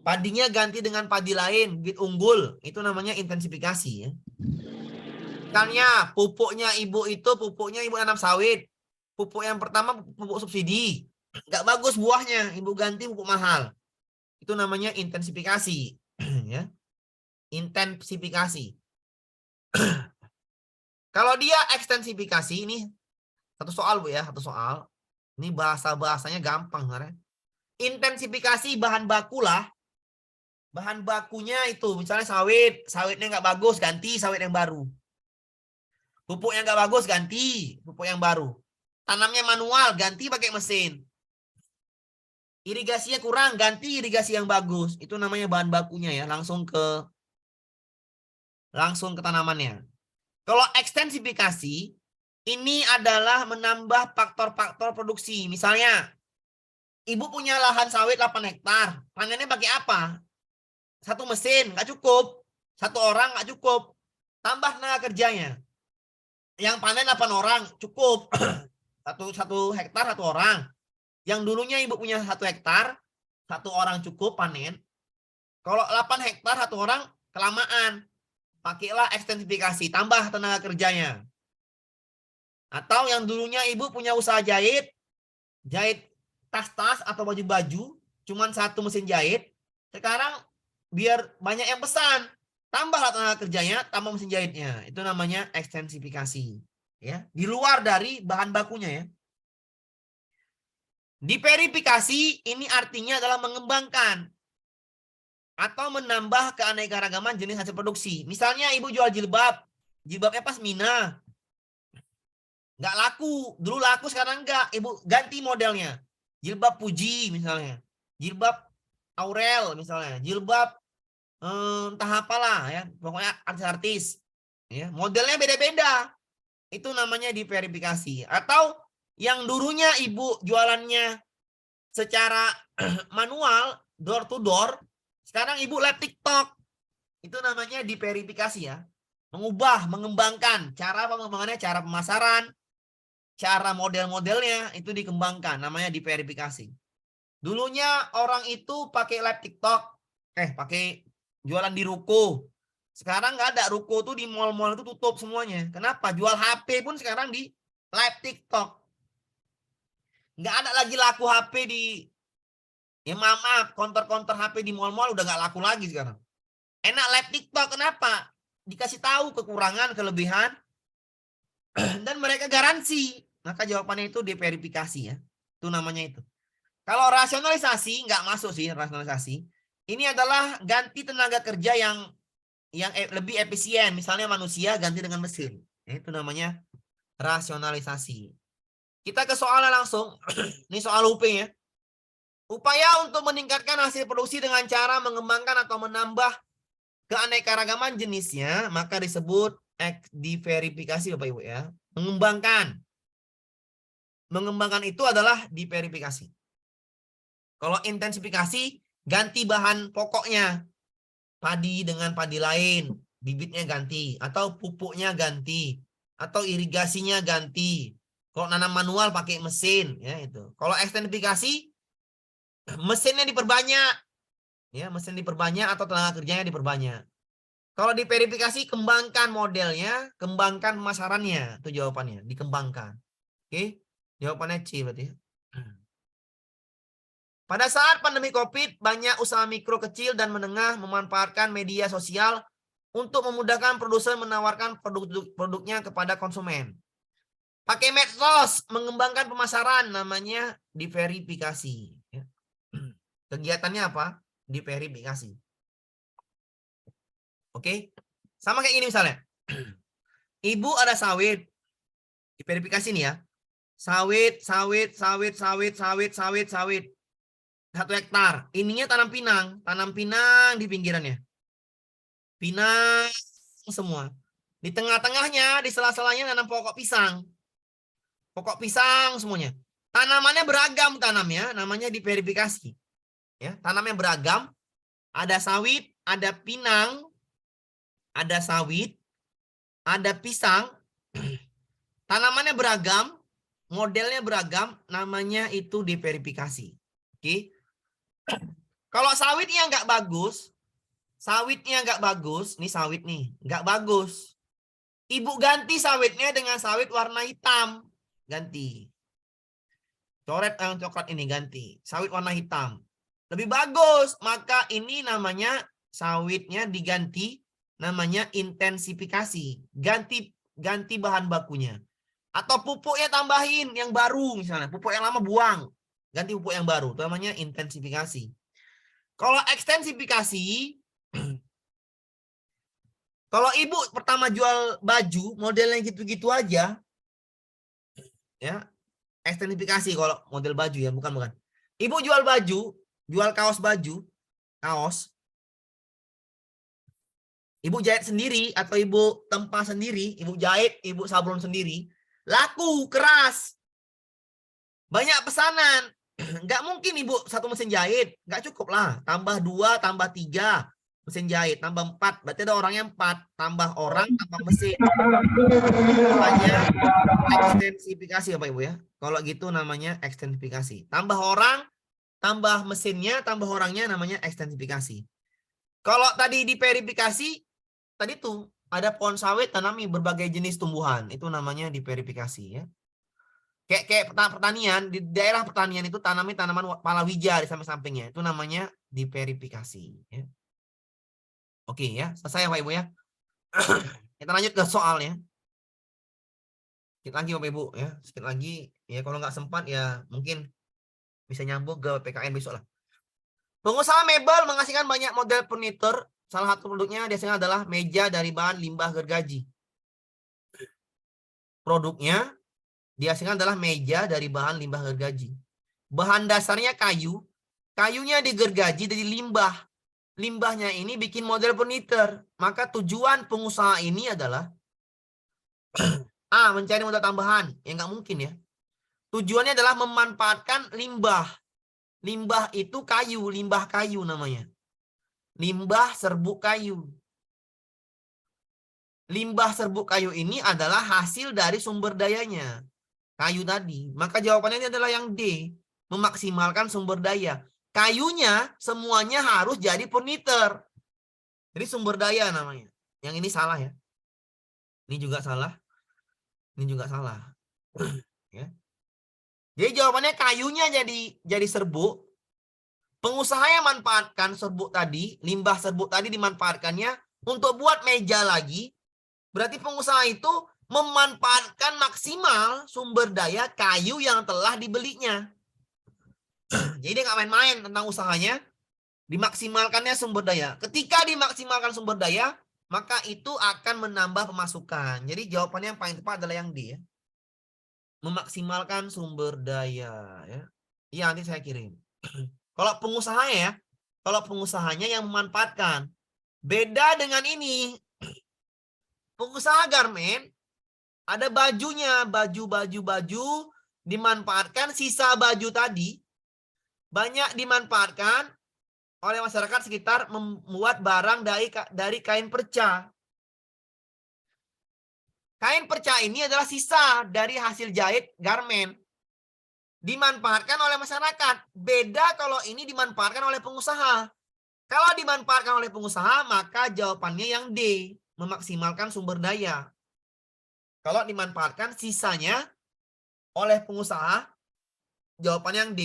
Padinya ganti dengan padi lain, bibit unggul, itu namanya intensifikasi ya. Misalnya pupuknya ibu nanam sawit. Pupuk yang pertama pupuk subsidi. Nggak bagus buahnya, ibu ganti pupuk mahal. Itu namanya intensifikasi. Ya. Intensifikasi. Kalau dia ekstensifikasi, ini satu soal Bu ya, satu soal. Ini bahasanya gampang sebenarnya. Intensifikasi bahan baku lah. Bahan bakunya itu misalnya sawitnya nggak bagus, ganti sawit yang baru. Pupuk yang nggak bagus, ganti pupuk yang baru. Tanamnya manual, ganti pakai mesin. Irigasinya kurang, ganti irigasi yang bagus. Itu namanya bahan bakunya ya, langsung ke tanamannya. Kalau ekstensifikasi, ini adalah menambah faktor-faktor produksi. Misalnya, ibu punya lahan sawit 8 hektar. Panennya pakai apa? Satu mesin, nggak cukup. Satu orang nggak cukup. Tambah tenaga kerjanya. Yang panen 8 orang, cukup. satu hektar, satu orang. Yang dulunya ibu punya 1 hektar, 1 orang cukup panen. Kalau 8 hektar, 1 orang kelamaan. Pakailah ekstensifikasi, tambah tenaga kerjanya. Atau yang dulunya ibu punya usaha jahit tas-tas atau baju-baju, cuman 1 mesin jahit. Sekarang biar banyak yang pesan, tambahlah tenaga kerjanya, tambah mesin jahitnya. Itu namanya ekstensifikasi. Ya, di luar dari bahan bakunya ya. Diverifikasi ini artinya adalah mengembangkan atau menambah keanekaragaman jenis hasil produksi. Misalnya ibu jual jilbabnya pasmina, nggak laku, dulu laku sekarang enggak, ibu ganti modelnya, jilbab puji misalnya, jilbab Aurel misalnya, jilbab entah apalah ya, pokoknya artis-artis, ya modelnya beda-beda, itu namanya diverifikasi. Atau yang dulunya ibu jualannya secara manual, door to door, sekarang ibu live TikTok, itu namanya diverifikasi ya, mengembangkan cara pengembangannya, cara pemasaran, cara model-modelnya itu dikembangkan, namanya diverifikasi. Dulunya orang itu pakai live TikTok, pakai jualan di ruko. Sekarang nggak ada, ruko tuh di mall-mall itu tutup semuanya. Kenapa? Jual HP pun sekarang di live TikTok. Nggak ada lagi laku HP di, ya maaf, konter-konter HP di mall-mall udah nggak laku lagi sekarang. Enak live TikTok, kenapa? Dikasih tahu kekurangan, kelebihan, dan mereka garansi. Maka jawabannya itu diverifikasi ya. Itu namanya itu. Kalau rasionalisasi nggak masuk sih, rasionalisasi. Ini adalah ganti tenaga kerja yang lebih efisien. Misalnya manusia ganti dengan mesin. Itu namanya rasionalisasi. Kita ke soalnya langsung. Ini soal UP ya. Upaya untuk meningkatkan hasil produksi dengan cara mengembangkan atau menambah keanekaragaman jenisnya, maka disebut diverifikasi Bapak Ibu ya. Mengembangkan. Mengembangkan itu adalah diverifikasi. Kalau intensifikasi, ganti bahan pokoknya. Padi dengan padi lain, bibitnya ganti. Atau pupuknya ganti. Atau irigasinya ganti. Kalau nanam manual pakai mesin. Ya itu. Kalau ekstensifikasi, mesinnya diperbanyak. Ya, mesin diperbanyak atau tenaga kerjanya diperbanyak. Kalau diverifikasi, kembangkan modelnya, kembangkan pemasarannya. Itu jawabannya, dikembangkan. Oke, jawabannya C berarti. Pada saat pandemi COVID, banyak usaha mikro, kecil, dan menengah memanfaatkan media sosial untuk memudahkan produsen menawarkan produknya kepada konsumen. Pakai medsos, mengembangkan pemasaran, namanya diverifikasi. Kegiatannya apa? Diverifikasi. Oke, sama kayak gini misalnya. Ibu ada sawit, diverifikasi nih ya. Sawit. 1 hektar. Ininya tanam pinang di pinggirannya. Pinang semua. Di tengah-tengahnya, di sela-selanya nanam pokok pisang. Pokok pisang semuanya. Tanamannya beragam tanamnya, namanya diverifikasi. Ya, tanamnya beragam. Ada sawit, ada pinang, ada sawit, ada pisang. Tanamannya beragam, modelnya beragam, namanya itu diverifikasi. Oke. Kalau sawitnya nggak bagus, nih sawit nih, nggak bagus. Ibu ganti sawitnya dengan sawit warna hitam. Ganti. Coret yang coklat ini ganti. Sawit warna hitam. Lebih bagus. Maka ini namanya sawitnya diganti. Namanya intensifikasi. Ganti bahan bakunya. Atau pupuknya tambahin yang baru misalnya. Pupuk yang lama buang. Ganti pupuk yang baru. Itu namanya intensifikasi. Kalau ekstensifikasi. Kalau ibu pertama jual baju, modelnya gitu-gitu aja. Ya, ekstensifikasi kalau model baju ya, bukan. Ibu jual baju, jual kaos baju, kaos. Ibu jahit sendiri atau ibu tempa sendiri, ibu jahit, ibu sablon sendiri. Laku, keras. Banyak pesanan. Nggak mungkin ibu satu mesin jahit. Nggak cukup lah. Tambah 2, tambah 3. Mesin jahit, tambah 4. Berarti ada orangnya 4. Tambah orang, tambah mesin. Namanya ekstensifikasi Bapak Ibu ya. Kalau gitu namanya ekstensifikasi. Tambah orang, tambah mesinnya, tambah orangnya namanya ekstensifikasi. Kalau tadi diverifikasi, tadi tuh ada pohon sawit tanami berbagai jenis tumbuhan. Itu namanya diverifikasi ya. Kayak pertanian, di daerah pertanian itu tanami tanaman palawija di samping-sampingnya. Itu namanya diverifikasi ya. Oke ya, selesai Bapak Ibu ya. Kita lanjut ke soalnya. Sedikit lagi Bapak Ibu ya, sedikit lagi ya, kalau nggak sempat ya mungkin bisa nyambung ke PKN besok lah. Pengusaha mebel menghasilkan banyak model furnitur. Salah satu produknya biasanya adalah meja dari bahan limbah gergaji. Produknya dihasilkan adalah meja dari bahan limbah gergaji. Bahan dasarnya kayu. Kayunya digergaji dari limbah. Limbahnya ini bikin model furnitur. Maka tujuan pengusaha ini adalah A. Mencari modal tambahan. Ya nggak mungkin ya. Tujuannya adalah memanfaatkan limbah. Limbah itu kayu, limbah kayu namanya. Limbah serbuk kayu. Limbah serbuk kayu ini adalah hasil dari sumber dayanya. Kayu tadi. Maka jawabannya ini adalah yang D. Memaksimalkan sumber daya. Kayunya semuanya harus jadi furnitur. Jadi sumber daya namanya. Yang ini salah ya. Ini juga salah. Ini juga salah. Ya. Jadi jawabannya kayunya jadi serbuk. Pengusaha yang manfaatkan serbuk tadi, limbah serbuk tadi dimanfaatkannya untuk buat meja lagi. Berarti pengusaha itu memanfaatkan maksimal sumber daya kayu yang telah dibelinya. Jadi dia nggak main-main tentang usahanya. Dimaksimalkannya sumber daya. Ketika dimaksimalkan sumber daya, maka itu akan menambah pemasukan. Jadi jawabannya yang paling tepat adalah yang D ya. Memaksimalkan sumber daya ya. Iya, nanti saya kirim. Kalau pengusahanya ya, kalau pengusahanya yang memanfaatkan. Beda dengan ini. Pengusaha garmen ada bajunya, baju dimanfaatkan, sisa baju tadi banyak dimanfaatkan oleh masyarakat sekitar membuat barang dari kain perca. Kain perca ini adalah sisa dari hasil jahit garmen. Dimanfaatkan oleh masyarakat. Beda kalau ini dimanfaatkan oleh pengusaha. Kalau dimanfaatkan oleh pengusaha, maka jawabannya yang D. Memaksimalkan sumber daya. Kalau dimanfaatkan sisanya oleh pengusaha, jawabannya yang D.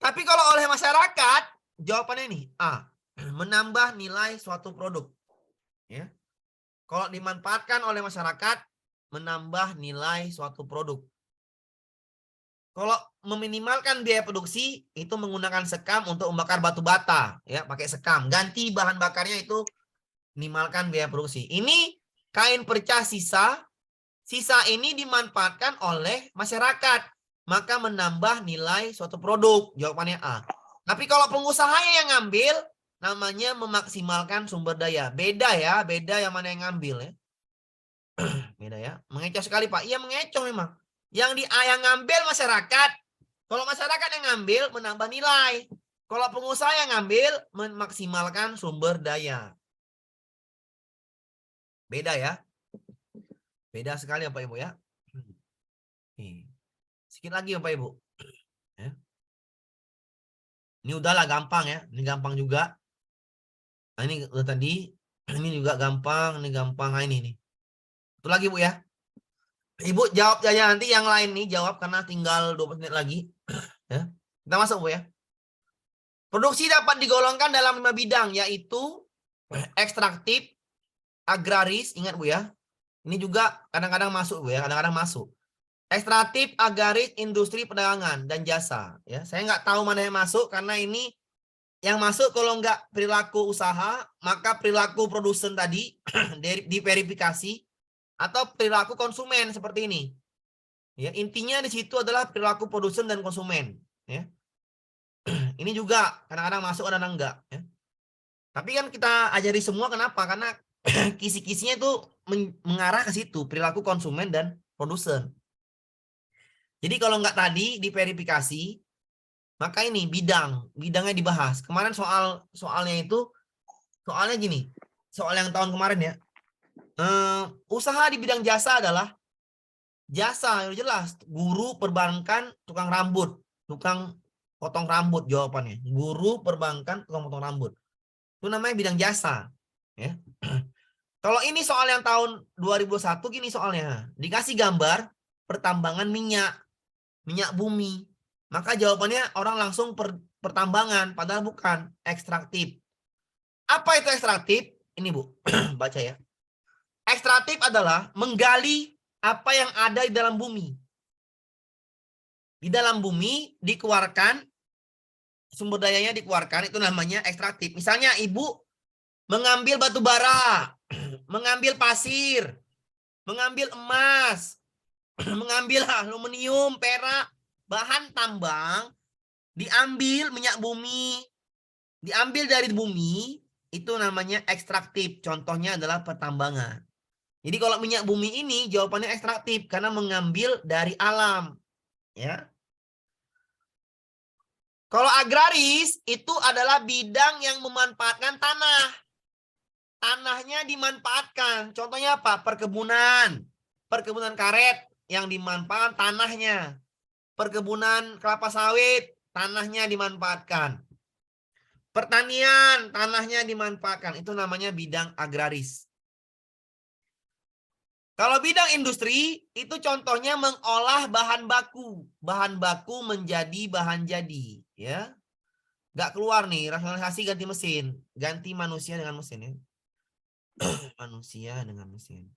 Tapi kalau oleh masyarakat, jawabannya ini A. Menambah nilai suatu produk. Ya. Kalau dimanfaatkan oleh masyarakat, menambah nilai suatu produk. Kalau meminimalkan biaya produksi, itu menggunakan sekam untuk membakar batu bata. Ya, pakai sekam. Ganti bahan bakarnya itu minimalkan biaya produksi. Ini kain perca sisa. Sisa ini dimanfaatkan oleh masyarakat. Maka menambah nilai suatu produk. Jawabannya A. Tapi kalau pengusahanya yang ngambil, namanya memaksimalkan sumber daya. Beda ya, beda yang mana yang ngambil ya. Beda ya. Mengecoh sekali Pak. Iya mengecoh memang. Yang ngambil masyarakat. Kalau masyarakat yang ngambil menambah nilai. Kalau pengusaha yang ngambil memaksimalkan sumber daya. Beda ya. Beda sekali Bapak Ibu ya. Sedikit lagi Bapak Ibu. Ya. Ini udahlah gampang ya. Ini gampang juga. Nah, ini udah tadi. Ini juga gampang. Ini gampang. Nah, ini nih. Itu lagi Bu ya. Ibu jawab aja nanti yang lain nih jawab karena tinggal 20 menit lagi. Ya. Kita masuk Bu ya. Produksi dapat digolongkan dalam 5 bidang yaitu ekstraktif, agraris, ingat Bu ya. Ini juga kadang-kadang masuk Bu ya, kadang-kadang masuk. Ekstraktif, agraris, industri, perdagangan, dan jasa. Ya, saya nggak tahu mana yang masuk karena ini yang masuk kalau nggak perilaku usaha, maka perilaku produsen tadi diverifikasi atau perilaku konsumen seperti ini. Ya, intinya di situ adalah perilaku produsen dan konsumen. Ya, ini juga kadang-kadang masuk, kadang-kadang enggak. Ya. Tapi kan kita ajari semua kenapa? Karena kisi-kisinya itu mengarah ke situ perilaku konsumen dan produsen. Jadi kalau nggak tadi diverifikasi, maka ini bidangnya dibahas. Kemarin soalnya itu soalnya gini, soal yang tahun kemarin ya. Usaha di bidang jasa adalah jasa yang jelas, guru perbankan, tukang rambut, tukang potong rambut jawabannya. Guru perbankan, tukang potong rambut. Itu namanya bidang jasa, ya. Kalau ini soal yang tahun 2021 gini soalnya. Dikasih gambar pertambangan minyak bumi. Maka jawabannya orang langsung pertambangan, padahal bukan, ekstraktif. Apa itu ekstraktif? Ini Bu, baca ya. Ekstraktif adalah menggali apa yang ada di dalam bumi. Di dalam bumi dikeluarkan, sumber dayanya dikeluarkan, itu namanya ekstraktif. Misalnya Ibu mengambil batu bara, mengambil pasir, mengambil emas, mengambil aluminium, perak, bahan tambang, diambil minyak bumi, diambil dari bumi, itu namanya ekstraktif. Contohnya adalah pertambangan. Jadi kalau minyak bumi ini jawabannya ekstraktif karena mengambil dari alam, ya. Kalau agraris itu adalah bidang yang memanfaatkan tanah. Tanahnya dimanfaatkan. Contohnya apa? Perkebunan. Perkebunan karet yang dimanfaatkan tanahnya. Perkebunan kelapa sawit, tanahnya dimanfaatkan. Pertanian, tanahnya dimanfaatkan. Itu namanya bidang agraris. Kalau bidang industri, itu contohnya mengolah bahan baku. Bahan baku menjadi bahan jadi. Ya, nggak keluar nih, rasionalisasi ganti mesin. Ganti manusia dengan mesin. Ya. Manusia dengan mesin.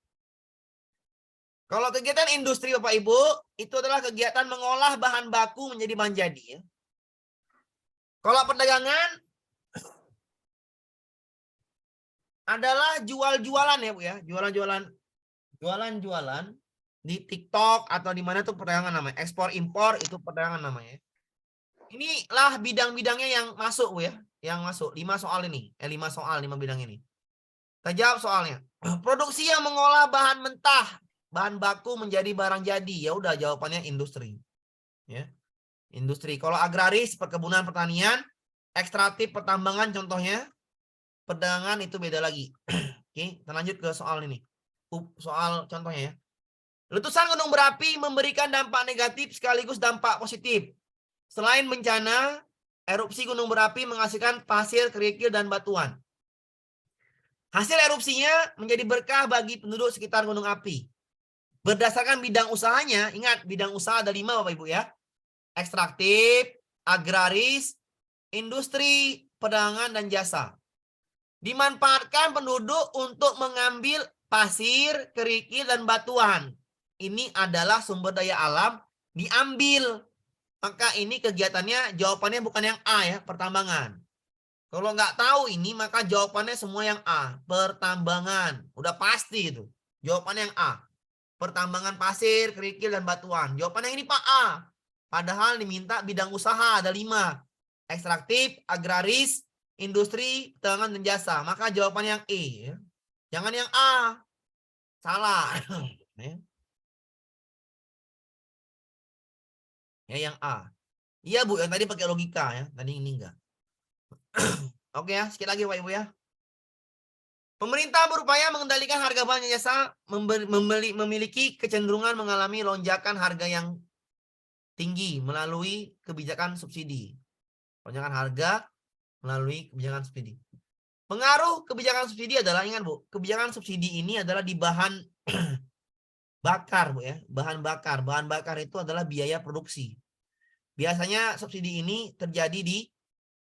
Kalau kegiatan industri Bapak Ibu, itu adalah kegiatan mengolah bahan baku menjadi bahan jadi. Ya. Kalau perdagangan, adalah jual-jualan ya Bu ya. Jualan-jualan di TikTok atau di mana tuh perdagangan namanya. Ekspor impor itu perdagangan namanya. Inilah bidang-bidangnya yang masuk Bu ya. Yang masuk 5 soal ini. 5 soal 5 bidang ini. Kita jawab soalnya. Produksi yang mengolah bahan mentah, bahan baku menjadi barang jadi. Ya udah jawabannya industri. Ya. Industri. Kalau agraris, perkebunan, pertanian, ekstraktif, pertambangan contohnya. Perdagangan itu beda lagi. Oke, kita lanjut ke soal ini. Soal contohnya ya. Letusan gunung berapi memberikan dampak negatif sekaligus dampak positif. Selain bencana, erupsi gunung berapi menghasilkan pasir, kerikil, dan batuan. Hasil erupsinya menjadi berkah bagi penduduk sekitar gunung api. Berdasarkan bidang usahanya, ingat bidang usaha ada 5 Bapak Ibu ya. Ekstraktif, agraris, industri, perdagangan, dan jasa. Dimanfaatkan penduduk untuk mengambil pasir, kerikil, dan batuan. Ini adalah sumber daya alam diambil. Maka ini kegiatannya jawabannya bukan yang A ya, pertambangan. Kalau nggak tahu ini maka jawabannya semua yang A, pertambangan. Udah pasti itu. Jawabannya yang A. Pertambangan pasir, kerikil, dan batuan. Jawabannya ini Pak A. Padahal diminta bidang usaha ada 5. Ekstraktif, agraris, industri, perdagangan, dan jasa. Maka jawabannya yang E. Ya. Jangan yang A. Salah. Ya yang A. Iya Bu, yang tadi pakai logika ya. Tadi ini enggak. Oke ya, sekali lagi Pak Ibu ya. Pemerintah berupaya mengendalikan harga barang dan jasa memiliki kecenderungan mengalami lonjakan harga yang tinggi melalui kebijakan subsidi. Lonjakan harga melalui kebijakan subsidi. Pengaruh kebijakan subsidi adalah, ingat Bu, kebijakan subsidi ini adalah di bahan bakar Bu ya, bahan bakar. Bahan bakar itu adalah biaya produksi. Biasanya subsidi ini terjadi di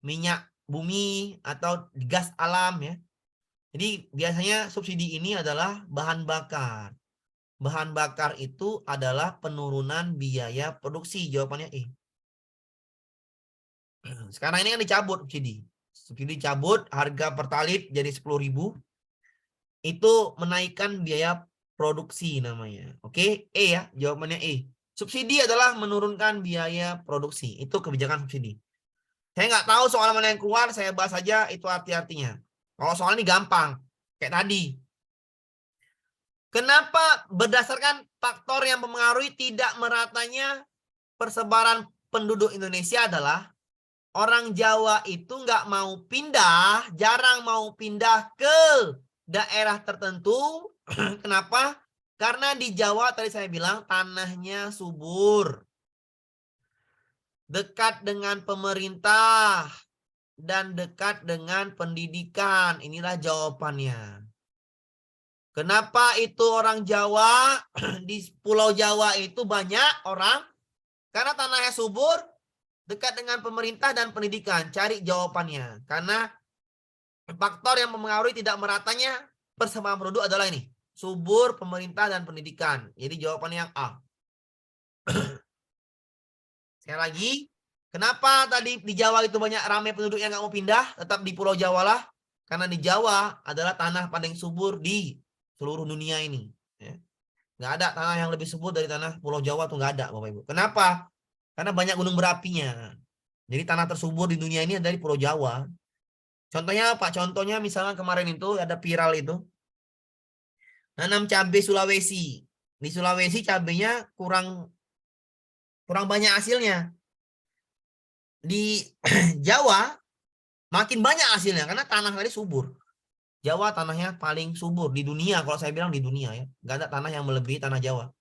minyak bumi atau di gas alam ya. Jadi biasanya subsidi ini adalah bahan bakar. Bahan bakar itu adalah penurunan biaya produksi. Jawabannya E. Sekarang ini kan dicabut subsidi. Subsidi dicabut, harga pertalit jadi 10.000. Itu menaikkan biaya produksi namanya. Oke, E ya, jawabannya E. Subsidi adalah menurunkan biaya produksi. Itu kebijakan subsidi. Saya nggak tahu soal mana yang keluar, saya bahas saja itu arti-artinya. Kalau soal ini gampang, kayak tadi. Kenapa berdasarkan faktor yang mempengaruhi tidak meratanya persebaran penduduk Indonesia adalah orang Jawa itu nggak mau pindah, jarang mau pindah ke daerah tertentu. Kenapa? Karena di Jawa tadi saya bilang tanahnya subur, dekat dengan pemerintah, dan dekat dengan pendidikan. Inilah jawabannya. Kenapa itu orang Jawa, di Pulau Jawa itu banyak orang? Karena tanahnya subur, dekat dengan pemerintah dan pendidikan. Cari jawabannya. Karena faktor yang mempengaruhi tidak meratanya persamaan penduduk adalah ini. Subur, pemerintah, dan pendidikan. Jadi jawabannya yang A. Sekali lagi, kenapa tadi di Jawa itu banyak ramai penduduk yang nggak mau pindah? Tetap di Pulau Jawa lah. Karena di Jawa adalah tanah paling subur di seluruh dunia ini. Ya. Nggak ada tanah yang lebih subur dari tanah Pulau Jawa tuh nggak ada, Bapak Ibu. Kenapa? Karena banyak gunung berapinya. Jadi tanah tersubur di dunia ini ada di Pulau Jawa. Contohnya apa? Contohnya misalnya kemarin itu ada viral itu. Nanam cabai Sulawesi. Di Sulawesi cabainya kurang banyak hasilnya. Di Jawa makin banyak hasilnya karena tanah tadi subur. Jawa tanahnya paling subur di dunia, kalau saya bilang di dunia ya. Nggak ada tanah yang melebihi tanah Jawa.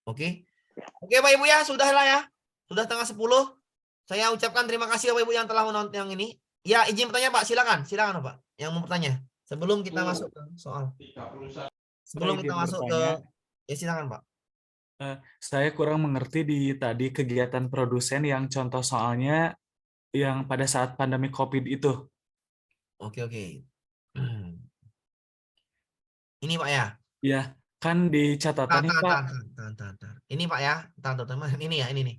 Oke. Oke Pak Ibu ya, sudahlah ya. Sudah 9:30. Saya ucapkan terima kasih Bapak Ibu yang telah menonton yang ini. Ya, izin bertanya Pak, silakan. Silakan Pak yang mau bertanya. Sebelum kita masuk ke soal. Saya Sebelum kita izin masuk ke bertanya, ya silakan Pak. saya kurang mengerti di tadi kegiatan produsen yang contoh soalnya yang pada saat pandemi COVID itu. Oke, oke. Ini Pak ya. Ya, kan di catatan nih Pak. Tar. Ini Pak ya. Tar, teman. Ini ya, ini nih.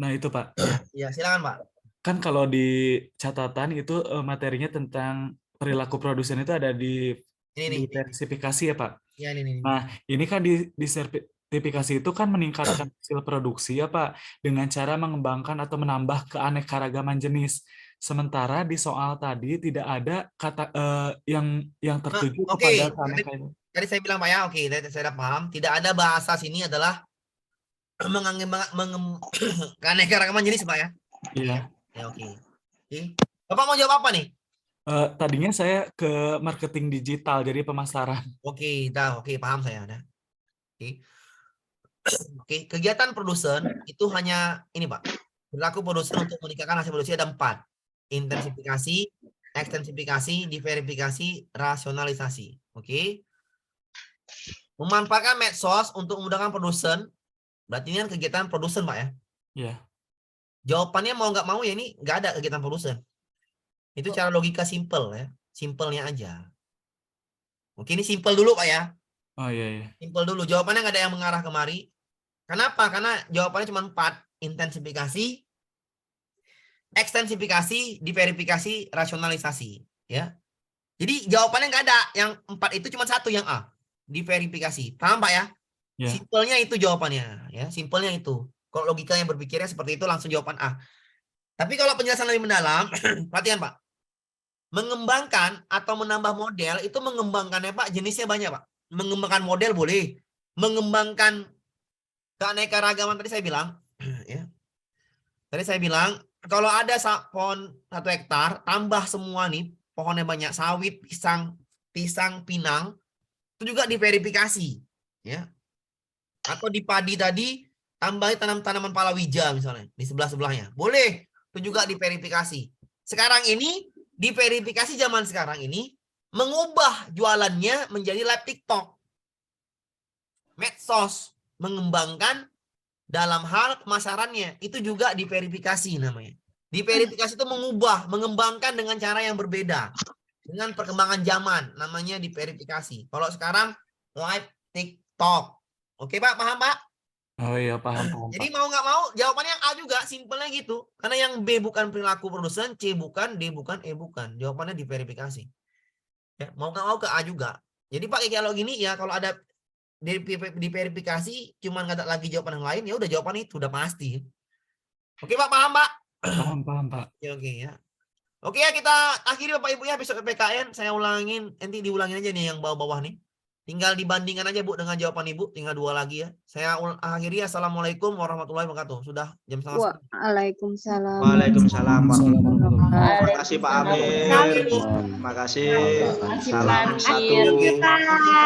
Nah itu Pak. Ya, silakan Pak. Kan kalau di catatan itu materinya tentang perilaku produsen itu ada Ini nih. diversifikasi ya Pak. Ya, ini. Nah, ini kan di sertifikasi itu kan meningkatkan hasil produksi ya Pak dengan cara mengembangkan atau menambah keanekaragaman jenis. Sementara di soal tadi tidak ada kata yang tertuju Oke. kepada keanekaragaman. Tadi saya bilang Pak ya, oke, saya udah paham. Tidak ada bahasa sini adalah keanekaragaman jenis Pak ya. Iya. Ya, oke. Oke. Bapak mau jawab apa nih? Tadinya saya ke marketing digital jadi pemasaran. Oke, oke, paham saya ada. Oke. Oke, kegiatan produsen itu hanya ini Pak. Perilaku produsen untuk meningkatkan hasil produksi ada 4. Intensifikasi, ekstensifikasi, diverifikasi, rasionalisasi. Oke. Memanfaatkan medsos untuk memudahkan produsen. Berarti ini kan kegiatan produsen Pak ya. Iya. Jawabannya mau nggak mau ya ini nggak ada kegiatan produsen. Itu cara logika simple ya. Simpelnya aja. Oke, ini simple dulu Pak ya. Oh iya, iya. Simple dulu. Jawabannya nggak ada yang mengarah kemari. Kenapa? Karena jawabannya cuma 4. Intensifikasi, ekstensifikasi, diverifikasi, rasionalisasi. Ya. Jadi jawabannya nggak ada. Yang 4 itu cuma 1 yang A. Diverifikasi. Paham Pak ya? Ya. Simpelnya itu jawabannya. Ya, simpelnya itu. Kalau logika yang berpikirnya seperti itu langsung jawaban A. Tapi kalau penjelasan lebih mendalam, perhatian Pak. Mengembangkan atau menambah model itu mengembangkannya Pak jenisnya banyak Pak. Mengembangkan model boleh. Mengembangkan keanekaragaman tadi saya bilang. Ya. Tadi saya bilang kalau ada pohon 1 hektar tambah semua nih pohonnya banyak sawit, pisang, pinang itu juga diverifikasi ya. Atau di padi tadi tambah tanam tanaman palawija misalnya di sebelah-sebelahnya. Boleh. Itu juga diverifikasi. Sekarang ini, diverifikasi zaman sekarang ini mengubah jualannya menjadi live TikTok. Medsos, mengembangkan dalam hal pemasarannya. Itu juga diverifikasi namanya. Diverifikasi itu mengembangkan dengan cara yang berbeda. Dengan perkembangan zaman, namanya diverifikasi. Kalau sekarang, live TikTok. Oke Pak, paham Pak? Oh iya, paham, Jadi Pak. mau nggak mau, jawabannya yang A juga, simpelnya gitu. Karena yang B bukan perilaku produsen, C bukan, D bukan, E bukan. Jawabannya diverifikasi. Ya, mau nggak mau ke A juga. Jadi Pak, kalau gini ya, kalau ada diverifikasi, cuman nggak ada lagi jawaban yang lain, ya udah jawaban itu, udah pasti. Oke Pak, paham Pak? Paham, Pak. Oke ya. Oke ya, kita akhiri Bapak Ibu ya, besok PPKN. Saya ulangin, nanti diulangin aja nih yang bawah-bawah nih. Tinggal dibandingkan aja Bu dengan jawaban Ibu, tinggal 2 lagi ya. Saya akhiri, Assalamualaikum warahmatullahi wabarakatuh. Sudah jam 9:30. Waalaikumsalam. Waalaikumsalam warahmatullahi wabarakatuh. Terima kasih Pak Amir. Waalaikumsalam. Terima kasih. Terima kasih, Salam Pak satu. Amir.